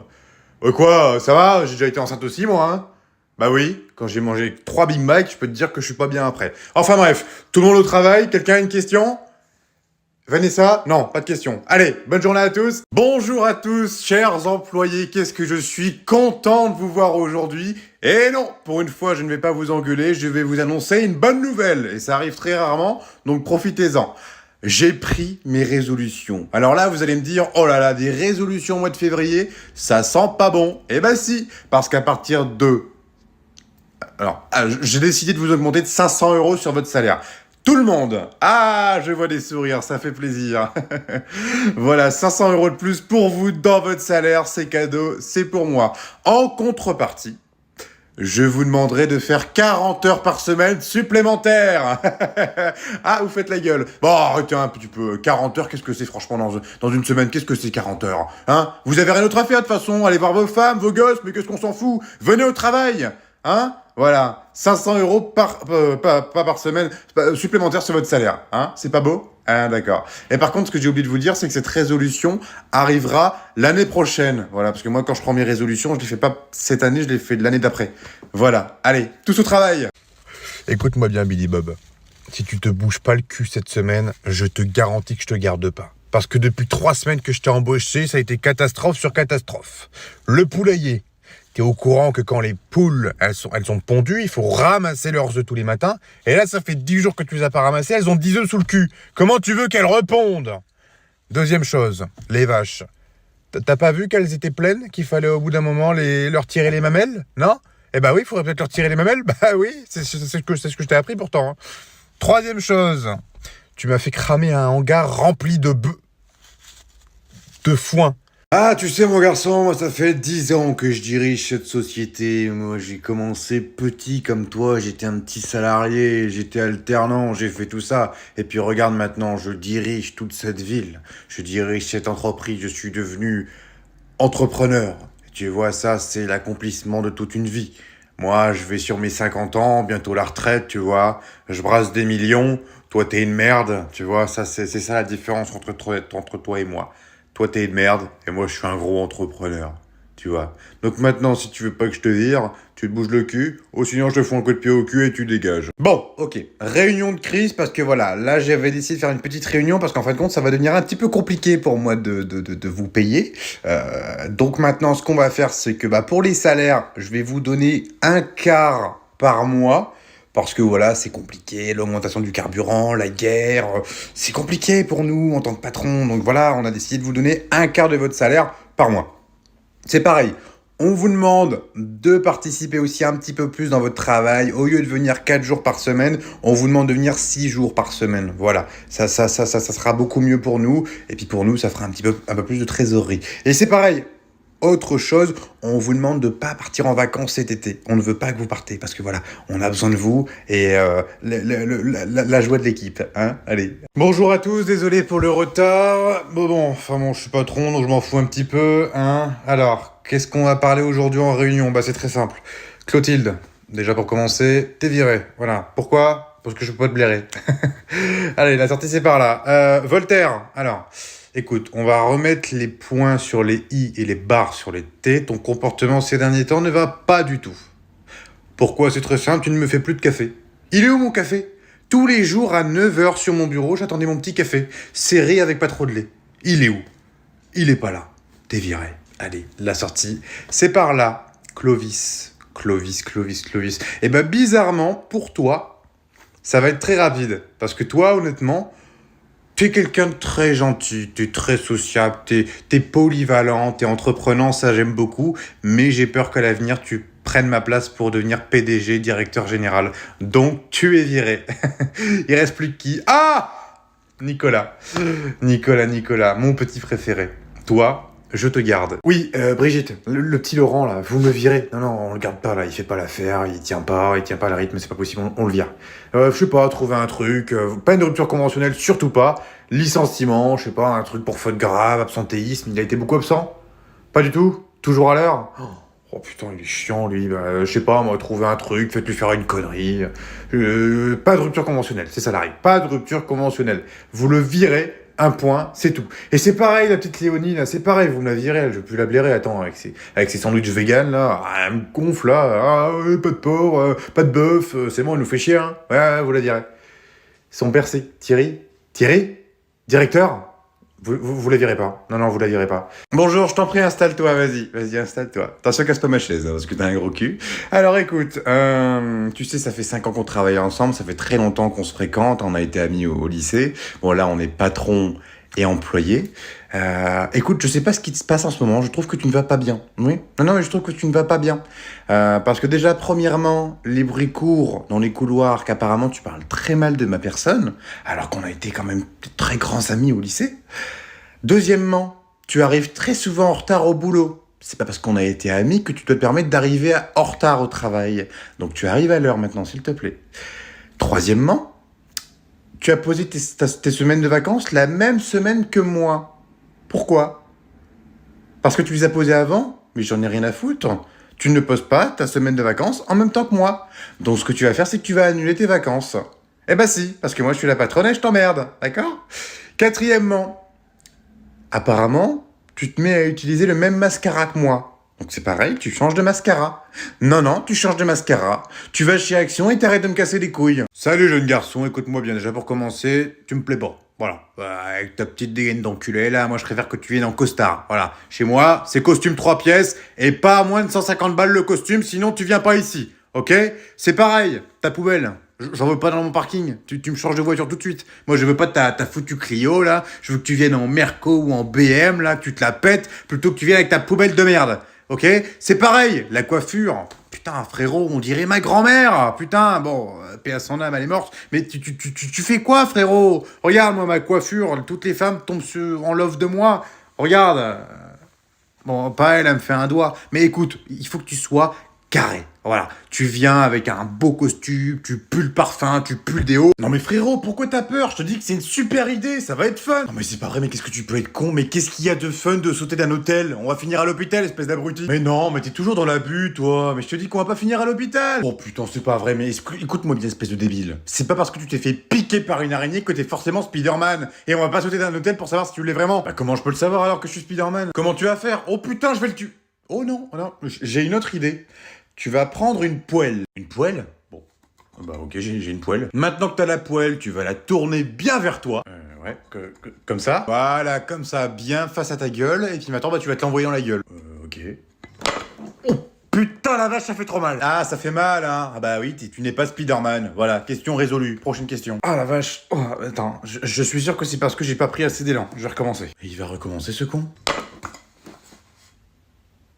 Quoi, ça va? J'ai déjà été enceinte aussi, moi, hein? Bah oui, quand j'ai mangé 3 Big Mac, je peux te dire que je suis pas bien après. Enfin bref, tout le monde au travail, quelqu'un a une question? Vanessa? Non, pas de question. Allez, bonne journée à tous. Bonjour à tous, chers employés, qu'est-ce que je suis content de vous voir aujourd'hui. Et non, pour une fois, je ne vais pas vous engueuler, je vais vous annoncer une bonne nouvelle. Et ça arrive très rarement, donc profitez-en. J'ai pris mes résolutions. Alors là, vous allez me dire, oh là là, des résolutions au mois de février, ça sent pas bon. Eh ben si, parce qu'à partir de... Alors, j'ai décidé de vous augmenter de 500 € sur votre salaire. Tout le monde. Ah, je vois des sourires, ça fait plaisir. Voilà, 500 € de plus pour vous dans votre salaire, c'est cadeau, c'est pour moi. En contrepartie, je vous demanderai de faire 40 heures par semaine supplémentaires. Ah, vous faites la gueule. Bon, arrêtez un petit peu. 40 heures, qu'est-ce que c'est franchement dans une semaine? Qu'est-ce que c'est 40 heures? Hein? Vous avez rien d'autre à faire de toute façon. Allez voir vos femmes, vos gosses, mais qu'est-ce qu'on s'en fout? Venez au travail. Hein? Voilà. 500 € pas par semaine supplémentaires sur votre salaire. Hein? C'est pas beau? Ah, d'accord. Et par contre, ce que j'ai oublié de vous dire, c'est que cette résolution arrivera l'année prochaine. Voilà, parce que moi, quand je prends mes résolutions, je les fais pas cette année, je les fais de l'année d'après. Voilà. Allez, tous au travail. Écoute-moi bien, Billy Bob. Si tu te bouges pas le cul cette semaine, je te garantis que je te garde pas. Parce que depuis 3 semaines que je t'ai embauché, ça a été catastrophe sur catastrophe. Le poulailler. T'es au courant que quand les poules, elles sont pondues, il faut ramasser leurs œufs tous les matins. Et là, ça fait 10 jours que tu les as pas ramassées, elles ont 10 œufs sous le cul. Comment tu veux qu'elles répondent? Deuxième chose, les vaches. T'as pas vu qu'elles étaient pleines, qu'il fallait au bout d'un moment leur tirer les mamelles? Non? Eh ben oui, il faudrait peut-être leur tirer les mamelles. Bah oui, c'est ce que je t'ai appris pourtant. Hein. Troisième chose, tu m'as fait cramer un hangar rempli de foin. Ah, tu sais, mon garçon, moi, ça fait 10 ans que je dirige cette société. Moi, j'ai commencé petit comme toi, j'étais un petit salarié, j'étais alternant, j'ai fait tout ça. Et puis regarde maintenant, je dirige toute cette ville. Je dirige cette entreprise, je suis devenu entrepreneur. Tu vois, ça, c'est l'accomplissement de toute une vie. Moi, je vais sur mes 50 ans, bientôt la retraite, tu vois. Je brasse des millions. Toi, t'es une merde, tu vois. Ça, c'est ça la différence entre toi et moi. Toi, t'es une merde, et moi, je suis un gros entrepreneur, tu vois. Donc maintenant, si tu veux pas que je te vire, tu te bouges le cul, ou sinon je te fous un coup de pied au cul et tu dégages. Bon, ok. Réunion de crise, parce que voilà, là, j'avais décidé de faire une petite réunion, parce qu'en fin de compte, ça va devenir un petit peu compliqué pour moi de vous payer. Donc maintenant, ce qu'on va faire, c'est que pour les salaires, je vais vous donner un quart par mois. Parce que voilà, c'est compliqué, l'augmentation du carburant, la guerre, c'est compliqué pour nous en tant que patron. Donc voilà, on a décidé de vous donner un quart de votre salaire par mois. C'est pareil, on vous demande de participer aussi un petit peu plus dans votre travail. Au lieu de venir 4 jours par semaine, on vous demande de venir 6 jours par semaine. Voilà, ça sera beaucoup mieux pour nous. Et puis pour nous, ça fera un peu plus de trésorerie. Et c'est pareil. Autre chose, on vous demande de pas partir en vacances cet été. On ne veut pas que vous partez parce que voilà, on a besoin de vous et la joie de l'équipe. Hein, allez. Bonjour à tous, désolé pour le retard. Bon, je suis patron donc je m'en fous un petit peu. Hein. Alors, qu'est-ce qu'on va parler aujourd'hui en réunion? C'est très simple. Clotilde, déjà pour commencer, t'es virée. Voilà. Pourquoi? Parce que je peux pas te blairer. Allez, la sortie c'est par là. Voltaire, alors... Écoute, on va remettre les points sur les i et les barres sur les t. Ton comportement ces derniers temps ne va pas du tout. Pourquoi? C'est très simple, tu ne me fais plus de café. Il est où mon café? Tous les jours à 9h sur mon bureau, j'attendais mon petit café, serré avec pas trop de lait. Il est où? Il est pas là. T'es viré. Allez, la sortie, c'est par là. Clovis. Et bizarrement, pour toi, ça va être très rapide. Parce que toi, honnêtement... T'es quelqu'un de très gentil, t'es très sociable, t'es polyvalent, t'es entreprenant, ça j'aime beaucoup, mais j'ai peur qu'à l'avenir tu prennes ma place pour devenir PDG, directeur général. Donc tu es viré. Il reste plus que qui? Ah! Nicolas, mon petit préféré. Toi, je te garde. Oui, Brigitte, le petit Laurent là, vous me virez. Non, on le garde pas là, il fait pas l'affaire, il tient pas le rythme, c'est pas possible, on le vire. Je sais pas, trouver un truc, pas une rupture conventionnelle, surtout pas. Licenciement, je sais pas, un truc pour faute grave, absentéisme, il a été beaucoup absent? Pas du tout? Toujours à l'heure? Oh putain, il est chiant lui, je sais pas, moi, trouver un truc, faites-lui faire une connerie. Pas de rupture conventionnelle, c'est ça la règle, pas de rupture conventionnelle. Vous le virez, un point, c'est tout. Et c'est pareil, la petite Léonie, là, c'est pareil, vous me la virez, elle, je veux plus la blairer, attends, avec ses sandwichs vegan, là, elle me gonfle, là, pas de porc, pas de bœuf, c'est bon, elle nous fait chier, hein. Ouais, vous la virez. Son père, c'est Thierry? Directeur? Vous la virez pas. Non, vous la virez pas. Bonjour, je t'en prie, installe-toi, vas-y, installe-toi. Attention, casse pas ma chaise, hein, parce que t'as un gros cul. Alors écoute, tu sais, ça fait 5 ans qu'on travaille ensemble, ça fait très longtemps qu'on se fréquente, on a été amis au lycée. Bon, là, on est patron et employé. Écoute, je sais pas ce qui se passe en ce moment, je trouve que tu ne vas pas bien. Oui? Non, mais je trouve que tu ne vas pas bien. Parce que déjà, premièrement, les bruits courent dans les couloirs qu'apparemment tu parles très mal de ma personne, alors qu'on a été quand même de très grands amis au lycée. Deuxièmement, tu arrives très souvent en retard au boulot. C'est pas parce qu'on a été amis que tu dois te permettre d'arriver en retard au travail. Donc tu arrives à l'heure maintenant, s'il te plaît. Troisièmement, tu as posé tes semaines de vacances la même semaine que moi. Pourquoi? Parce que tu les as posées avant? Mais j'en ai rien à foutre. Tu ne poses pas ta semaine de vacances en même temps que moi. Donc ce que tu vas faire, c'est que tu vas annuler tes vacances. Eh ben si, parce que moi je suis la patronne et je t'emmerde, d'accord? Quatrièmement, apparemment, tu te mets à utiliser le même mascara que moi. Donc c'est pareil, tu changes de mascara. Non, tu changes de mascara. Tu vas chez Action et t'arrêtes de me casser les couilles. Salut jeune garçon, écoute-moi bien, déjà pour commencer, tu me plais pas. Voilà, avec ta petite dégaine d'enculé, là, moi je préfère que tu viennes en costard. Voilà, chez moi, c'est costume 3 pièces et pas à moins de 150 balles le costume, sinon tu viens pas ici. Ok? C'est pareil, ta poubelle. J'en veux pas dans mon parking. Tu me changes de voiture tout de suite. Moi, je veux pas ta foutue Clio, là. Je veux que tu viennes en Merco ou en BM, là, que tu te la pètes, plutôt que tu viennes avec ta poubelle de merde. Ok? C'est pareil, la coiffure. Putain, frérot, on dirait ma grand-mère. Putain, bon, paix à son âme, elle est morte. Mais tu fais quoi, frérot? Regarde, moi, ma coiffure. Toutes les femmes tombent en love de moi. Regarde. Bon, pas elle me fait un doigt. Mais écoute, il faut que tu sois carré. Voilà, tu viens avec un beau costume, tu pues le parfum, tu pues le déo. Non mais frérot, pourquoi t'as peur? Je te dis que c'est une super idée, ça va être fun. Non mais c'est pas vrai, mais qu'est-ce que tu peux être con? Mais qu'est-ce qu'il y a de fun de sauter d'un hôtel? On va finir à l'hôpital, espèce d'abruti. Mais non, mais t'es toujours dans l'abus, toi. Mais je te dis qu'on va pas finir à l'hôpital. Oh putain, c'est pas vrai, mais écoute-moi bien, espèce de débile. C'est pas parce que tu t'es fait piquer par une araignée que t'es forcément Spider-Man. Et on va pas sauter d'un hôtel pour savoir si tu l'es vraiment. Bah comment je peux le savoir alors que je suis Spider-Man? Comment tu vas faire? Oh putain, je vais le tuer. Oh non, j'ai une autre idée. Tu vas prendre une poêle. Une poêle? Bon. Bah ok, j'ai une poêle. Maintenant que t'as la poêle, tu vas la tourner bien vers toi. Ouais, comme ça. Voilà, comme ça, bien face à ta gueule. Et puis maintenant, bah tu vas te l'envoyer dans la gueule. Ok. Oh, putain, la vache, ça fait trop mal. Ah, ça fait mal, hein. Ah bah oui, tu n'es pas Spider-Man. Voilà, question résolue. Prochaine question. Ah la vache. Oh, attends, je suis sûr que c'est parce que j'ai pas pris assez d'élan. Je vais recommencer. Et il va recommencer, ce con.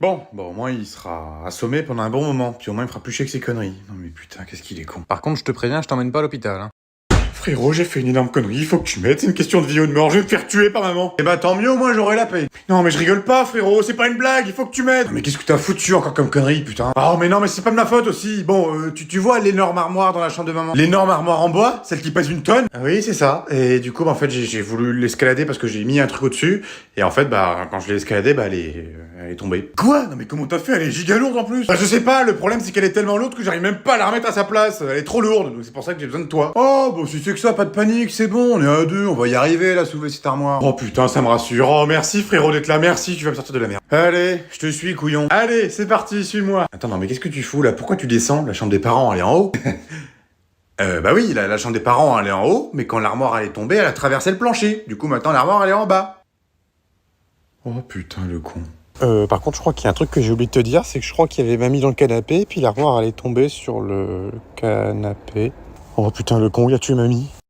Bon, au moins il sera assommé pendant un bon moment, puis au moins il me fera plus chier que ses conneries. Non mais putain, qu'est-ce qu'il est con. Par contre, je te préviens, je t'emmène pas à l'hôpital. Hein. Frérot, j'ai fait une énorme connerie, il faut que tu m'aides, c'est une question de vie ou de mort, je vais me faire tuer par maman. Eh bah tant mieux, au moins j'aurai la paix. Non mais je rigole pas frérot, c'est pas une blague, il faut que tu m'aides. Non mais qu'est-ce que t'as foutu encore comme connerie, putain. Oh mais non mais c'est pas de ma faute aussi. Bon, tu vois l'énorme armoire dans la chambre de maman? L'énorme armoire en bois, celle qui pèse une tonne? Ah oui, c'est ça. Et du coup, bah, en fait, j'ai voulu l'escalader parce que j'ai mis un truc au-dessus. Et en fait, bah, quand je l'ai escaladée, bah, elle est tombée. Quoi? Non mais comment t'as fait? Elle est giga lourde en plus. Bah je sais pas, le problème c'est qu'elle est tellement lourde que j'arrive même pas à la remettre à sa place. Elle est trop lourde, donc c'est pour ça que j'ai besoin de toi. Oh, bon si c'est que ça, pas de panique, c'est bon, on est à deux, on va y arriver là, soulever cette armoire. Oh putain, ça me rassure. Oh merci frérot d'être là, merci, tu vas me sortir de la merde. Allez, je te suis couillon. Allez, c'est parti, suis-moi. Attends, non mais qu'est-ce que tu fous là? Pourquoi tu descends? La chambre des parents, elle est en haut. Bah oui, la chambre des parents, elle est en haut, mais quand l'armoire elle est tombée, elle a traversé le plancher. Du coup, maintenant l'armoire elle est en bas. Oh putain, le con. Par contre, je crois qu'il y a un truc que j'ai oublié de te dire, c'est que je crois qu'il y avait mamie dans le canapé, puis l'armoire elle est tombée sur le canapé. Oh putain, le con, il a tué mamie.